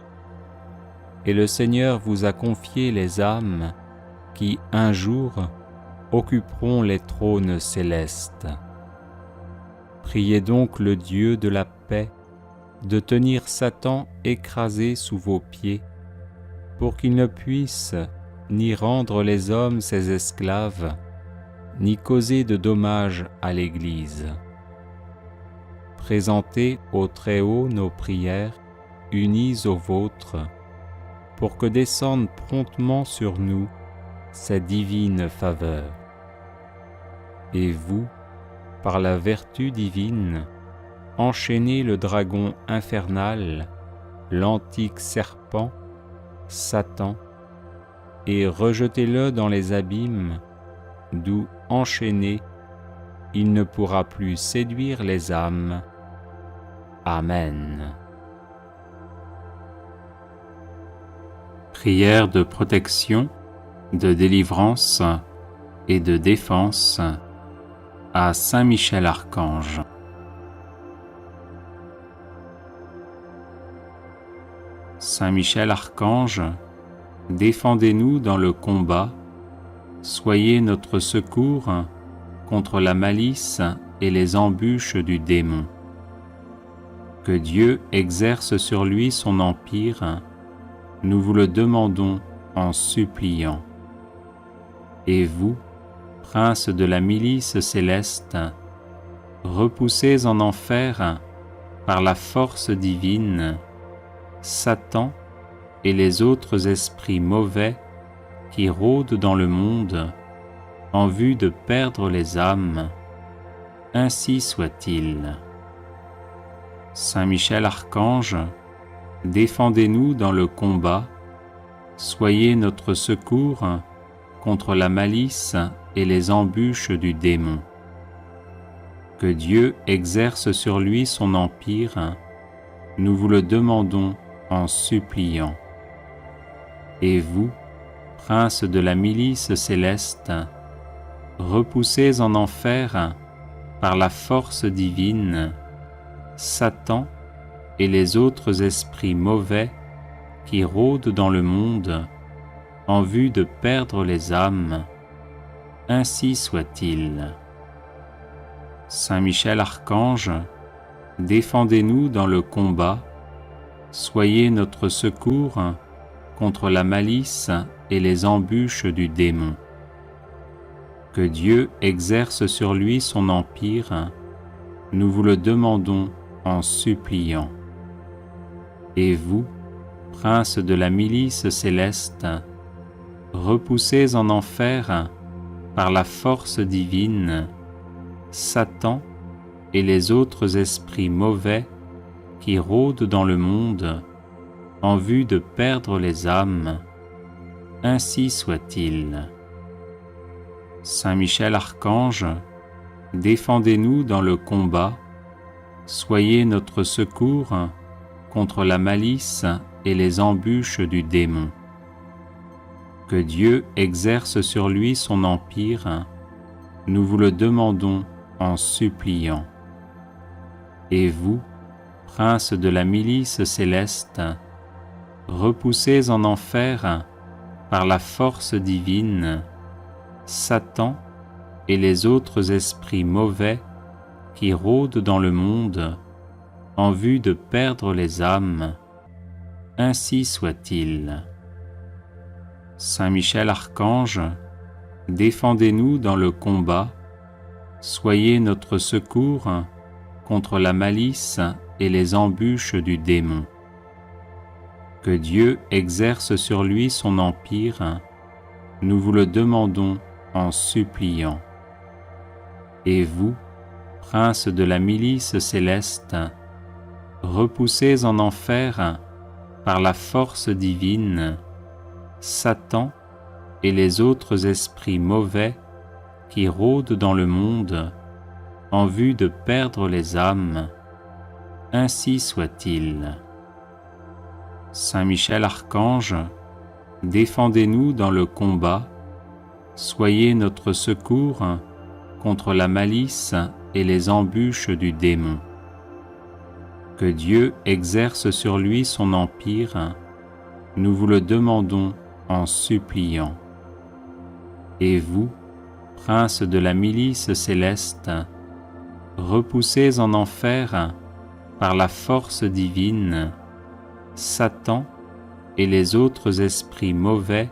et le Seigneur vous a confié les âmes qui, un jour, occuperont les trônes célestes. Priez donc le Dieu de la paix de tenir Satan écrasé sous vos pieds, pour qu'il ne puisse ni rendre les hommes ses esclaves, ni causer de dommages à l'Église. Présentez au Très-Haut nos prières, unies aux vôtres, pour que descende promptement sur nous sa divine faveur. Et vous, par la vertu divine, enchaînez le dragon infernal, l'antique serpent, Satan, et rejetez-le dans les abîmes, d'où, enchaîné, il ne pourra plus séduire les âmes. Amen. Prière de protection, de délivrance et de défense à Saint Michel Archange. Saint Michel Archange, défendez-nous dans le combat, soyez notre secours contre la malice et les embûches du démon. Que Dieu exerce sur lui son empire, nous vous le demandons en suppliant. Et vous, princes de la milice céleste, repoussez en enfer par la force divine Satan et les autres esprits mauvais qui rôdent dans le monde en vue de perdre les âmes. Ainsi soit-il. Saint Michel Archange, défendez-nous dans le combat, soyez notre secours contre la malice et les embûches du démon. Que Dieu exerce sur lui son empire, nous vous le demandons en suppliant. Et vous, princes de la milice céleste, repoussez en enfer par la force divine Satan et les autres esprits mauvais qui rôdent dans le monde en vue de perdre les âmes. Ainsi soit-il. Saint Michel Archange, défendez-nous dans le combat, soyez notre secours contre la malice et les embûches du démon. Que Dieu exerce sur lui son empire, nous vous le demandons en suppliant. Et vous, princes de la milice céleste, repoussez en enfer par la force divine Satan et les autres esprits mauvais qui rôdent dans le monde en vue de perdre les âmes. Ainsi soit-il. Saint Michel Archange, défendez-nous dans le combat, soyez notre secours contre la malice et les embûches du démon. Que Dieu exerce sur lui son empire, nous vous le demandons en suppliant. Et vous, princes de la milice céleste, repoussez en enfer par la force divine Satan et les autres esprits mauvais qui rôdent dans le monde en vue de perdre les âmes, ainsi soit-il. Saint Michel Archange, défendez-nous dans le combat, soyez notre secours contre la malice et les embûches du démon. Que Dieu exerce sur lui son empire, nous vous le demandons en suppliant. Et vous, prince de la milice céleste, repoussez en enfer par la force divine Satan et les autres esprits mauvais qui rôdent dans le monde en vue de perdre les âmes, ainsi soit-il. Saint Michel Archange, défendez-nous dans le combat, soyez notre secours contre la malice et les embûches du démon. Que Dieu exerce sur lui son empire, nous vous le demandons en suppliant. Et vous, prince de la milice céleste, repoussez en enfer par la force divine Satan et les autres esprits mauvais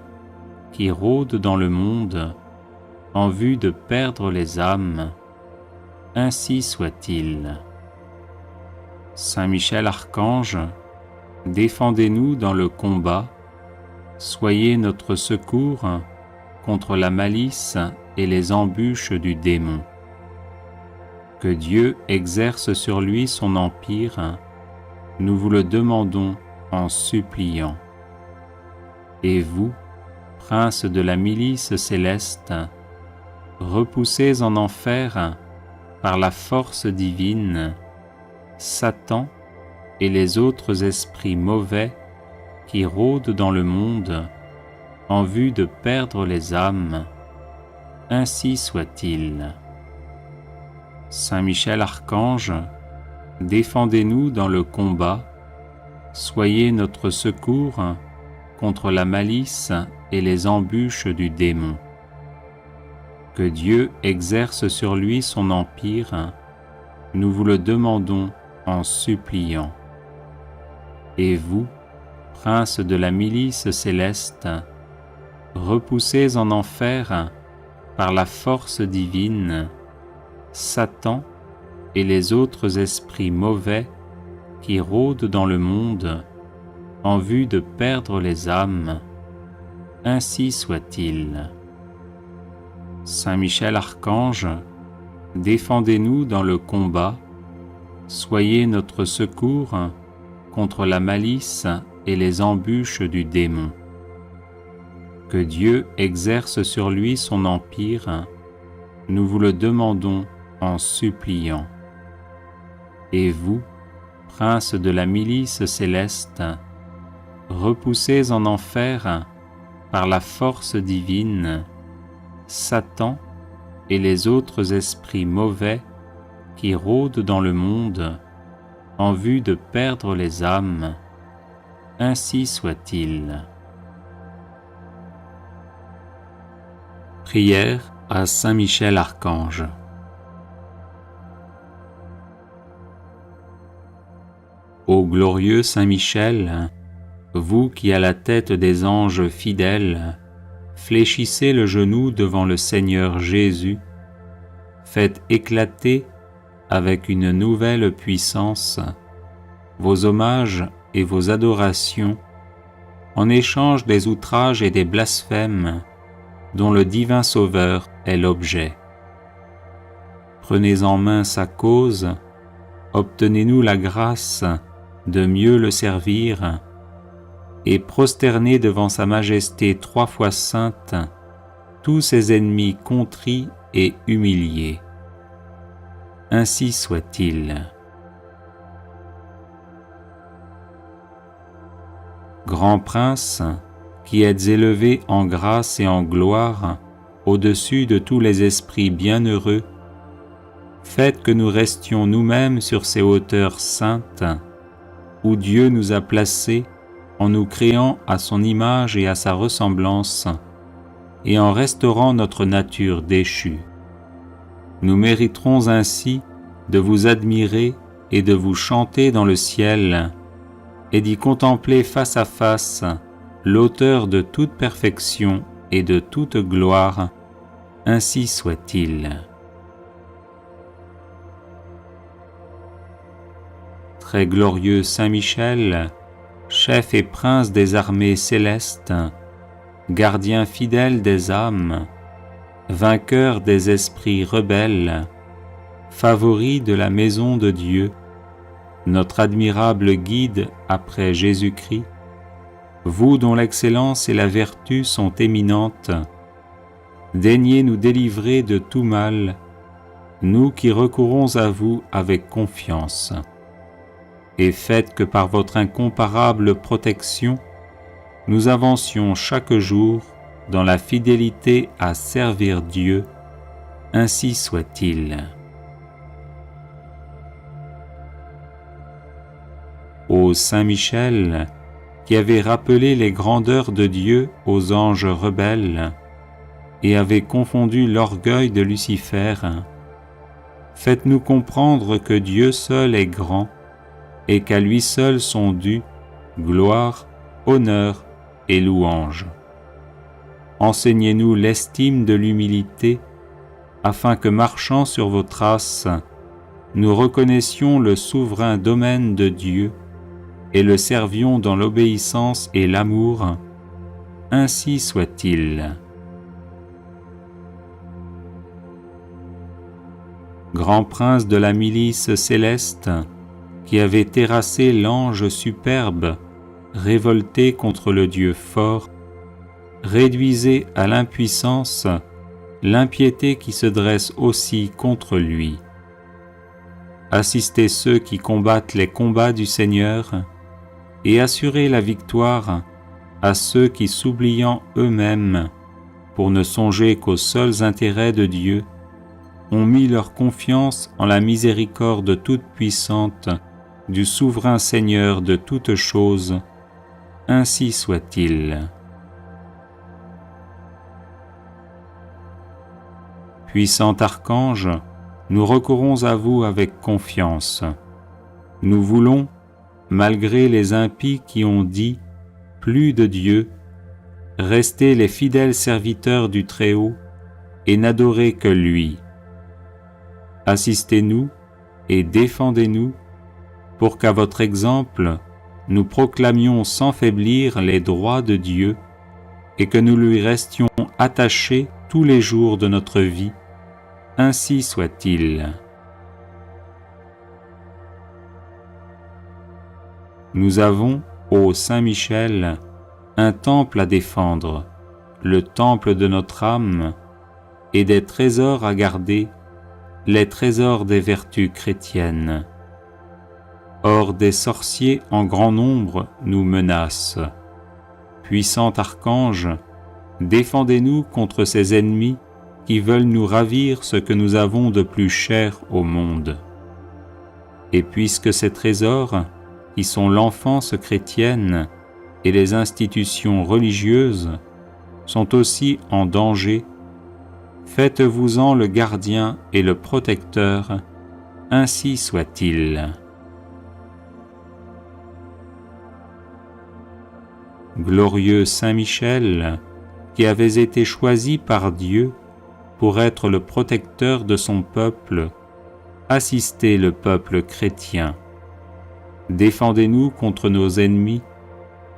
qui rôdent dans le monde en vue de perdre les âmes, ainsi soit-il. Saint Michel Archange, défendez-nous dans le combat, soyez notre secours contre la malice et les embûches du démon. Que Dieu exerce sur lui son empire, nous vous le demandons en suppliant. Et vous, prince de la milice céleste, repoussez en enfer par la force divine Satan et les autres esprits mauvais qui rôdent dans le monde en vue de perdre les âmes, ainsi soit-il. Saint Michel Archange, défendez-nous dans le combat, soyez notre secours contre la malice et les embûches du démon. Que Dieu exerce sur lui son empire, nous vous le demandons en suppliant. Et vous, prince de la milice céleste, repoussez en enfer par la force divine Satan et les autres esprits mauvais qui rôdent dans le monde en vue de perdre les âmes, ainsi soit-il. Saint Michel Archange, défendez-nous dans le combat, soyez notre secours contre la malice et les embûches du démon. Que Dieu exerce sur lui son empire, nous vous le demandons en suppliant. Et vous, prince de la milice céleste, repoussez en enfer par la force divine Satan et les autres esprits mauvais qui rôdent dans le monde en vue de perdre les âmes, ainsi soit-il. Prière à Saint Michel Archange. Ô glorieux Saint Michel, vous qui à la tête des anges fidèles fléchissez le genou devant le Seigneur Jésus, faites éclater avec une nouvelle puissance vos hommages et vos adorations en échange des outrages et des blasphèmes dont le divin Sauveur est l'objet. Prenez en main sa cause, obtenez-nous la grâce de mieux le servir, et prosternez devant sa majesté 3 fois sainte tous ses ennemis contrits et humiliés. Ainsi soit-il. Grand Prince, qui êtes élevé en grâce et en gloire au-dessus de tous les esprits bienheureux, faites que nous restions nous-mêmes sur ces hauteurs saintes où Dieu nous a placés en nous créant à son image et à sa ressemblance et en restaurant notre nature déchue. nous mériterons ainsi de vous admirer et de vous chanter dans le ciel, et d'y contempler face à face l'auteur de toute perfection et de toute gloire, ainsi soit-il. Très glorieux Saint Michel, chef et prince des armées célestes, gardien fidèle des âmes, vainqueur des esprits rebelles, favori de la maison de Dieu, notre admirable guide après Jésus-Christ, vous dont l'excellence et la vertu sont éminentes, daignez nous délivrer de tout mal, nous qui recourons à vous avec confiance, et faites que par votre incomparable protection, nous avancions chaque jour dans la fidélité à servir Dieu, ainsi soit-il. Ô Saint Michel, qui avait rappelé les grandeurs de Dieu aux anges rebelles et avait confondu l'orgueil de Lucifer, faites-nous comprendre que Dieu seul est grand et qu'à lui seul sont dus gloire, honneur et louange. Enseignez-nous l'estime de l'humilité, afin que, marchant sur vos traces, nous reconnaissions le souverain domaine de Dieu et le servions dans l'obéissance et l'amour, ainsi soit-il. Grand prince de la milice céleste, qui avait terrassé l'ange superbe, révolté contre le Dieu fort, réduisez à l'impuissance l'impiété qui se dresse aussi contre lui. Assistez ceux qui combattent les combats du Seigneur et assurez la victoire à ceux qui, s'oubliant eux-mêmes, pour ne songer qu'aux seuls intérêts de Dieu, ont mis leur confiance en la miséricorde toute-puissante du souverain Seigneur de toutes choses, ainsi soit-il. Puissant archange, nous recourons à vous avec confiance. Nous voulons, malgré les impies qui ont dit « plus de Dieu », rester les fidèles serviteurs du Très-Haut et n'adorer que lui. Assistez-nous et défendez-nous pour qu'à votre exemple, nous proclamions sans faiblir les droits de Dieu et que nous lui restions attachés tous les jours de notre vie. Ainsi soit-il. Nous avons, ô Saint Michel, un temple à défendre, le temple de notre âme, et des trésors à garder, les trésors des vertus chrétiennes. Or des sorciers en grand nombre nous menacent. Puissant archange, défendez-nous contre ces ennemis qui veulent nous ravir ce que nous avons de plus cher au monde. Et puisque ces trésors, qui sont l'enfance chrétienne et les institutions religieuses, sont aussi en danger, faites-vous-en le gardien et le protecteur, ainsi soit-il. Glorieux Saint Michel, qui avez été choisi par Dieu pour être le protecteur de son peuple, assistez le peuple chrétien. Défendez-nous contre nos ennemis,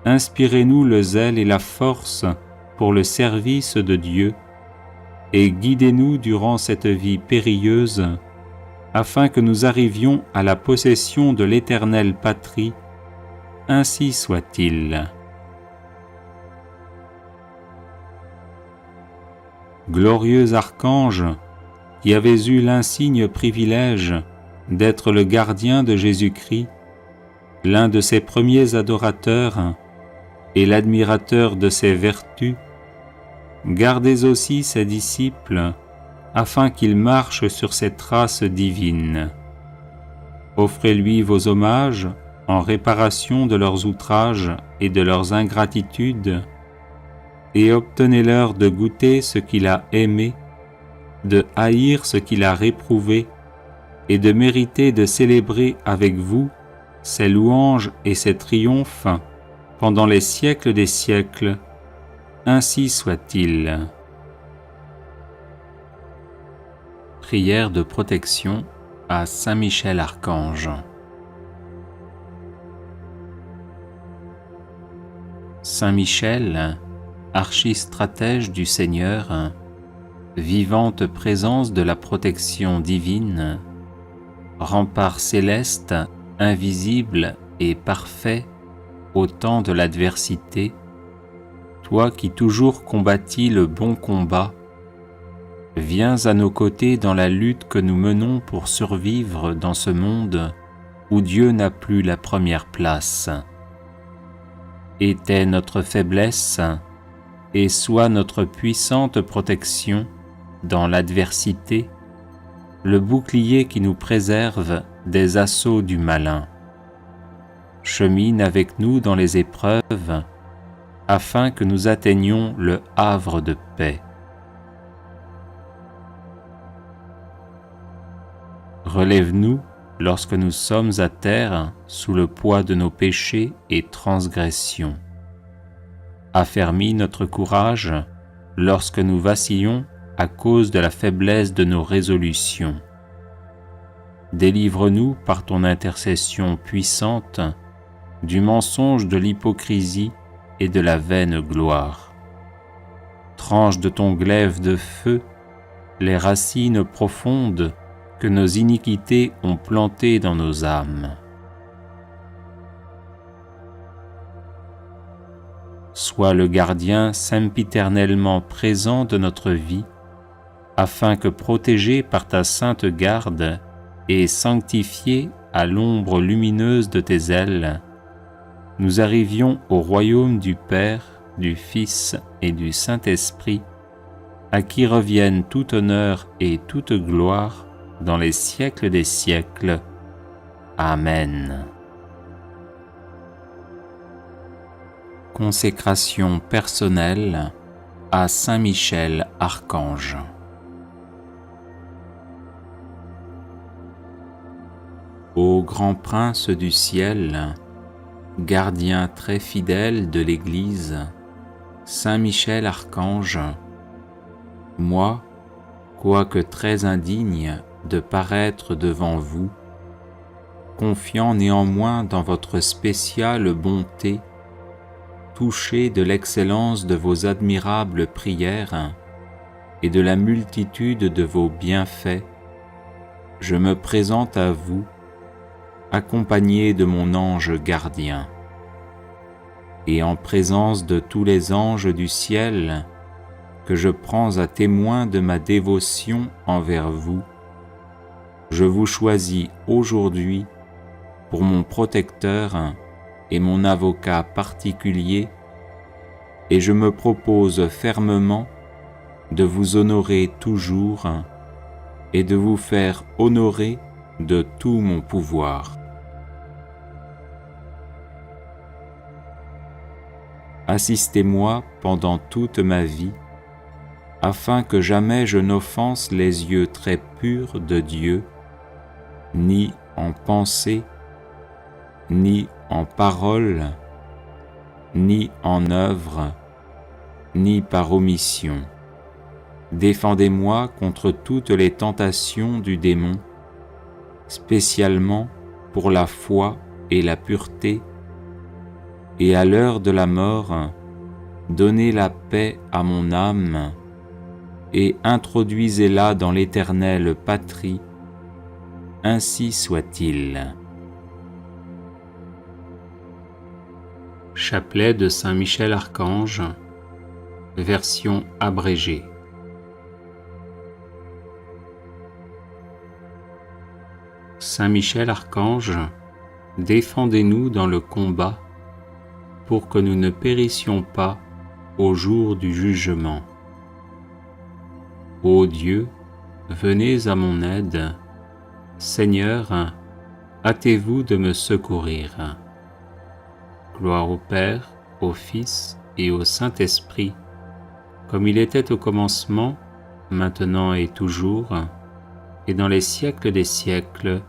inspirez-nous le zèle et la force pour le service de Dieu, et guidez-nous durant cette vie périlleuse, afin que nous arrivions à la possession de l'éternelle patrie, ainsi soit-il. Glorieux archange, qui avez eu l'insigne privilège d'être le gardien de Jésus-Christ, l'un de ses premiers adorateurs et l'admirateur de ses vertus, gardez aussi ses disciples afin qu'ils marchent sur ses traces divines. Offrez-lui vos hommages en réparation de leurs outrages et de leurs ingratitudes, et obtenez-leur de goûter ce qu'il a aimé, de haïr ce qu'il a réprouvé et de mériter de célébrer avec vous ses louanges et ses triomphes pendant les siècles des siècles. Ainsi soit-il. Prière de protection à Saint Michel Archange. Saint Michel, archistratège du Seigneur, vivante présence de la protection divine, rempart céleste, invisible et parfait au temps de l'adversité, toi qui toujours combattis le bon combat, viens à nos côtés dans la lutte que nous menons pour survivre dans ce monde où Dieu n'a plus la première place. Était notre faiblesse et sois notre puissante protection dans l'adversité, le bouclier qui nous préserve des assauts du malin. Chemine avec nous dans les épreuves, afin que nous atteignions le havre de paix. Relève-nous lorsque nous sommes à terre sous le poids de nos péchés et transgressions. Affermis notre courage lorsque nous vacillons à cause de la faiblesse de nos résolutions. Délivre-nous par ton intercession puissante du mensonge de l'hypocrisie et de la vaine gloire. Tranche de ton glaive de feu les racines profondes que nos iniquités ont plantées dans nos âmes. Sois le gardien sempiternellement présent de notre vie, afin que, protégés par ta sainte garde et sanctifiés à l'ombre lumineuse de tes ailes, nous arrivions au royaume du Père, du Fils et du Saint-Esprit, à qui reviennent tout honneur et toute gloire dans les siècles des siècles. Amen. Consécration personnelle à Saint Michel Archange. Ô grand prince du ciel, gardien très fidèle de l'Église, Saint Michel Archange, moi, quoique très indigne de paraître devant vous, confiant néanmoins dans votre spéciale bonté, touché de l'excellence de vos admirables prières et de la multitude de vos bienfaits, je me présente à vous, accompagné de mon ange gardien. Et en présence de tous les anges du ciel, que je prends à témoin de ma dévotion envers vous, je vous choisis aujourd'hui pour mon protecteur et mon avocat particulier, et je me propose fermement de vous honorer toujours et de vous faire honorer de tout mon pouvoir. Assistez-moi pendant toute ma vie, afin que jamais je n'offense les yeux très purs de Dieu, ni en pensée, ni en parole, ni en œuvre, ni par omission. Défendez-moi contre toutes les tentations du démon, spécialement pour la foi et la pureté, et à l'heure de la mort, donnez la paix à mon âme et introduisez-la dans l'éternelle patrie. Ainsi soit-il. Chapelet de Saint Michel Archange, version abrégée. Saint Michel Archange, défendez-nous dans le combat, pour que nous ne périssions pas au jour du jugement. Ô Dieu, venez à mon aide. Seigneur, hâtez-vous de me secourir. Gloire au Père, au Fils et au Saint-Esprit, comme il était au commencement, maintenant et toujours, et dans les siècles des siècles.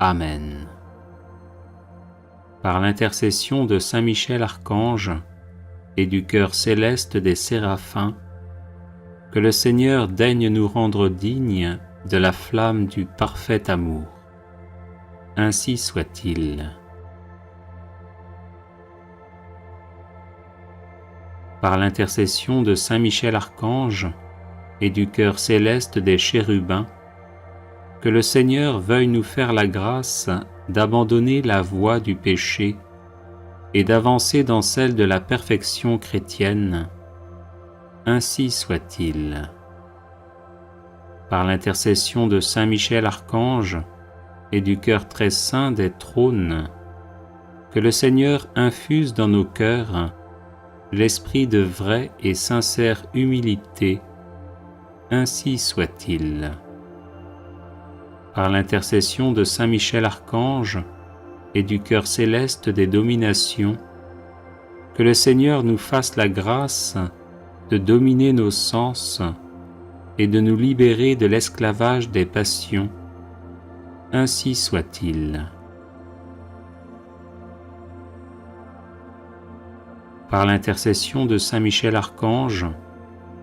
Amen. Par l'intercession de Saint Michel Archange et du chœur céleste des séraphins, que le Seigneur daigne nous rendre dignes de la flamme du parfait amour. Ainsi soit-il. Par l'intercession de Saint Michel Archange et du chœur céleste des chérubins, que le Seigneur veuille nous faire la grâce d'abandonner la voie du péché et d'avancer dans celle de la perfection chrétienne. Ainsi soit-il. Par l'intercession de Saint Michel Archange et du cœur très saint des trônes, que le Seigneur infuse dans nos cœurs l'esprit de vraie et sincère humilité. Ainsi soit-il. Par l'intercession de Saint Michel Archange et du cœur céleste des dominations, que le Seigneur nous fasse la grâce de dominer nos sens et de nous libérer de l'esclavage des passions. Ainsi soit-il. Par l'intercession de Saint Michel Archange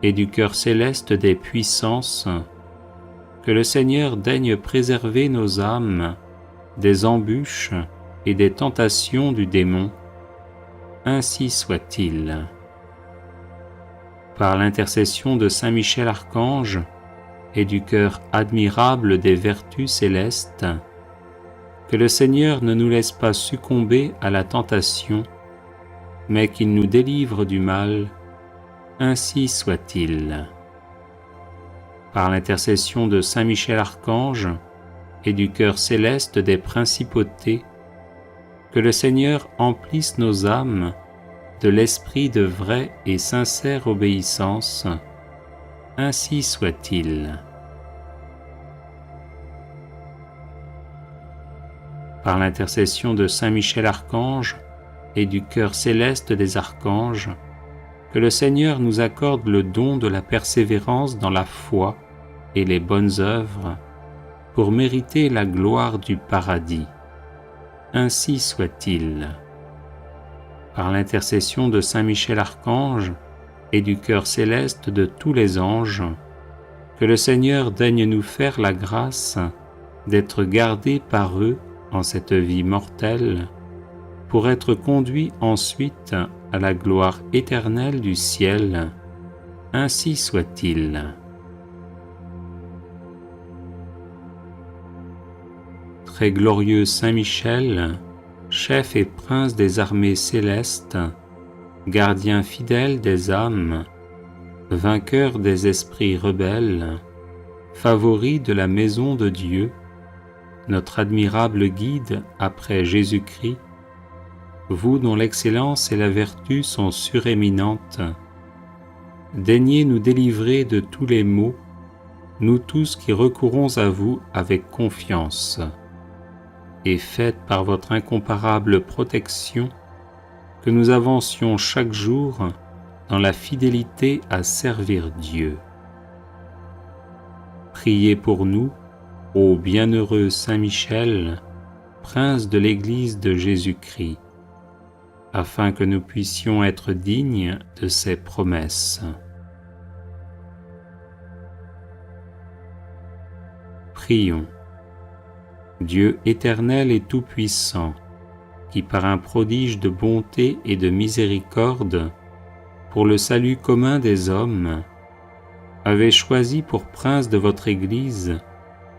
et du cœur céleste des puissances, que le Seigneur daigne préserver nos âmes des embûches et des tentations du démon. Ainsi soit-il. Par l'intercession de Saint Michel Archange et du cœur admirable des vertus célestes, que le Seigneur ne nous laisse pas succomber à la tentation, mais qu'il nous délivre du mal. Ainsi soit-il. Par l'intercession de Saint Michel Archange et du cœur céleste des principautés, que le Seigneur emplisse nos âmes de l'esprit de vraie et sincère obéissance. Ainsi soit-il. Par l'intercession de Saint Michel Archange et du cœur céleste des archanges, que le Seigneur nous accorde le don de la persévérance dans la foi et les bonnes œuvres pour mériter la gloire du paradis. Ainsi soit-il. Par l'intercession de Saint Michel Archange et du cœur céleste de tous les anges, que le Seigneur daigne nous faire la grâce d'être gardés par eux en cette vie mortelle, pour être conduits ensuite à la gloire éternelle du ciel. Ainsi soit-il. Très glorieux Saint Michel, chef et prince des armées célestes, gardien fidèle des âmes, vainqueur des esprits rebelles, favori de la maison de Dieu, notre admirable guide après Jésus-Christ, vous dont l'excellence et la vertu sont suréminentes, daignez nous délivrer de tous les maux, nous tous qui recourons à vous avec confiance, et faites par votre incomparable protection que nous avancions chaque jour dans la fidélité à servir Dieu. Priez pour nous, ô bienheureux Saint Michel, prince de l'Église de Jésus-Christ, afin que nous puissions être dignes de ses promesses. Prions. Dieu éternel et tout-puissant, qui par un prodige de bonté et de miséricorde, pour le salut commun des hommes, avez choisi pour prince de votre Église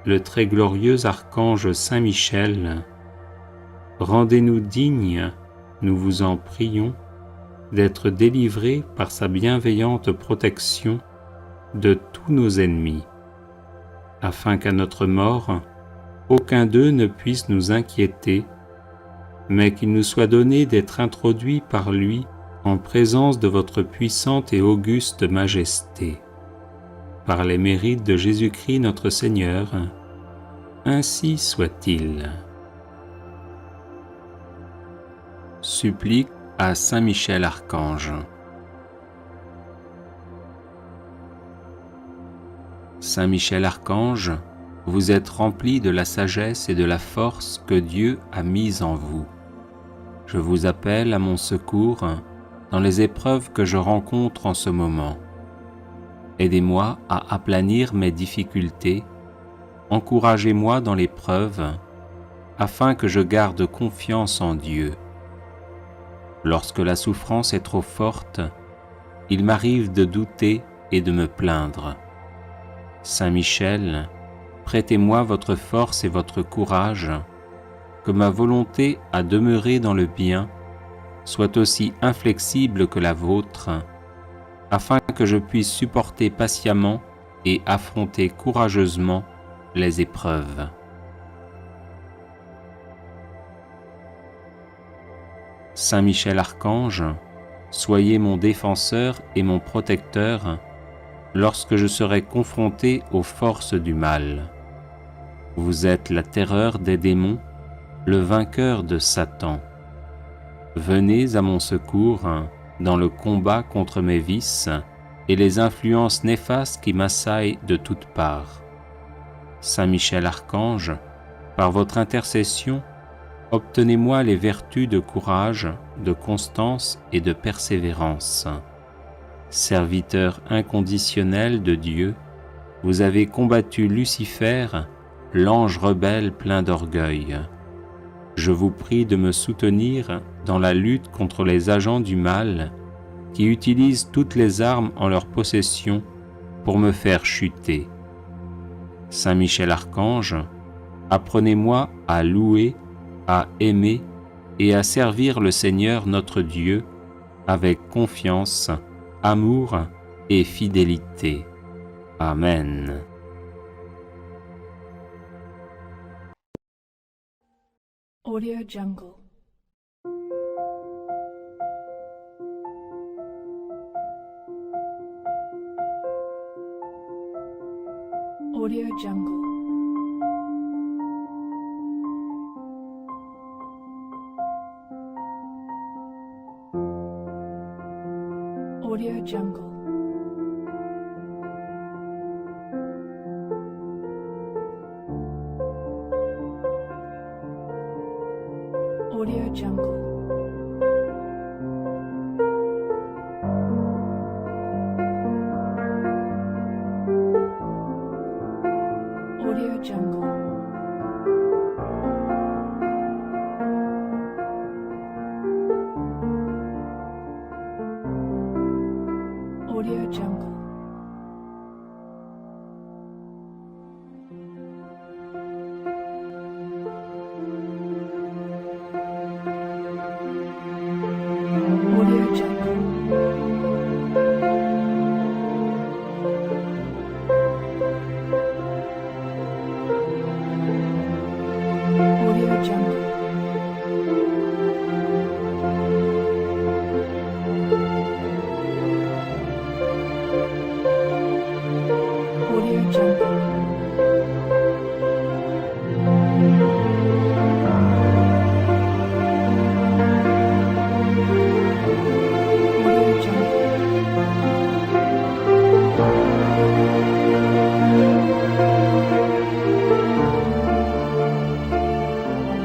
le très glorieux archange Saint Michel, rendez-nous dignes, nous vous en prions, d'être délivrés par sa bienveillante protection de tous nos ennemis, afin qu'à notre mort, aucun d'eux ne puisse nous inquiéter, mais qu'il nous soit donné d'être introduits par lui en présence de votre puissante et auguste majesté. Par les mérites de Jésus-Christ notre Seigneur, ainsi soit-il. Supplique à Saint Michel Archange. Saint Michel Archange, vous êtes rempli de la sagesse et de la force que Dieu a mise en vous. Je vous appelle à mon secours dans les épreuves que je rencontre en ce moment. Aidez-moi à aplanir mes difficultés, encouragez-moi dans l'épreuve, afin que je garde confiance en Dieu. Lorsque la souffrance est trop forte, il m'arrive de douter et de me plaindre. Saint Michel, prêtez-moi votre force et votre courage, que ma volonté à demeurer dans le bien soit aussi inflexible que la vôtre, afin que je puisse supporter patiemment et affronter courageusement les épreuves. Saint Michel Archange, soyez mon défenseur et mon protecteur lorsque je serai confronté aux forces du mal. Vous êtes la terreur des démons, le vainqueur de Satan. Venez à mon secours dans le combat contre mes vices et les influences néfastes qui m'assaillent de toutes parts. Saint Michel Archange, par votre intercession, obtenez-moi les vertus de courage, de constance et de persévérance. Serviteur inconditionnel de Dieu, vous avez combattu Lucifer, l'ange rebelle plein d'orgueil. Je vous prie de me soutenir dans la lutte contre les agents du mal qui utilisent toutes les armes en leur possession pour me faire chuter. Saint Michel Archange, apprenez-moi à louer, à aimer et à servir le Seigneur notre Dieu avec confiance, amour et fidélité. Amen. Audio Jungle. Audio Jungle. Audio Jungle. Audio Jungle. Audio Jungle. Audio Jungle. Audio Jungle. Audio Jungle. Audio Jungle. Audio Jungle.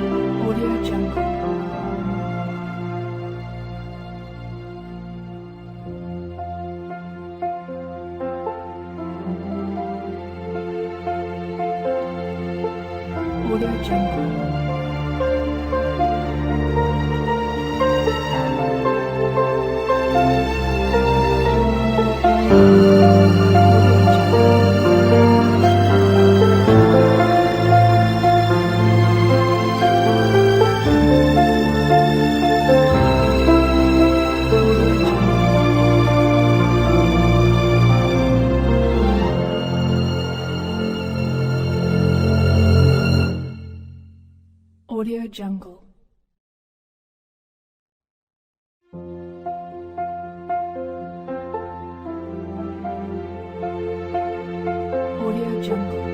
Audio Jungle. Audio Jungle. Audio Jungle. Audio Jungle.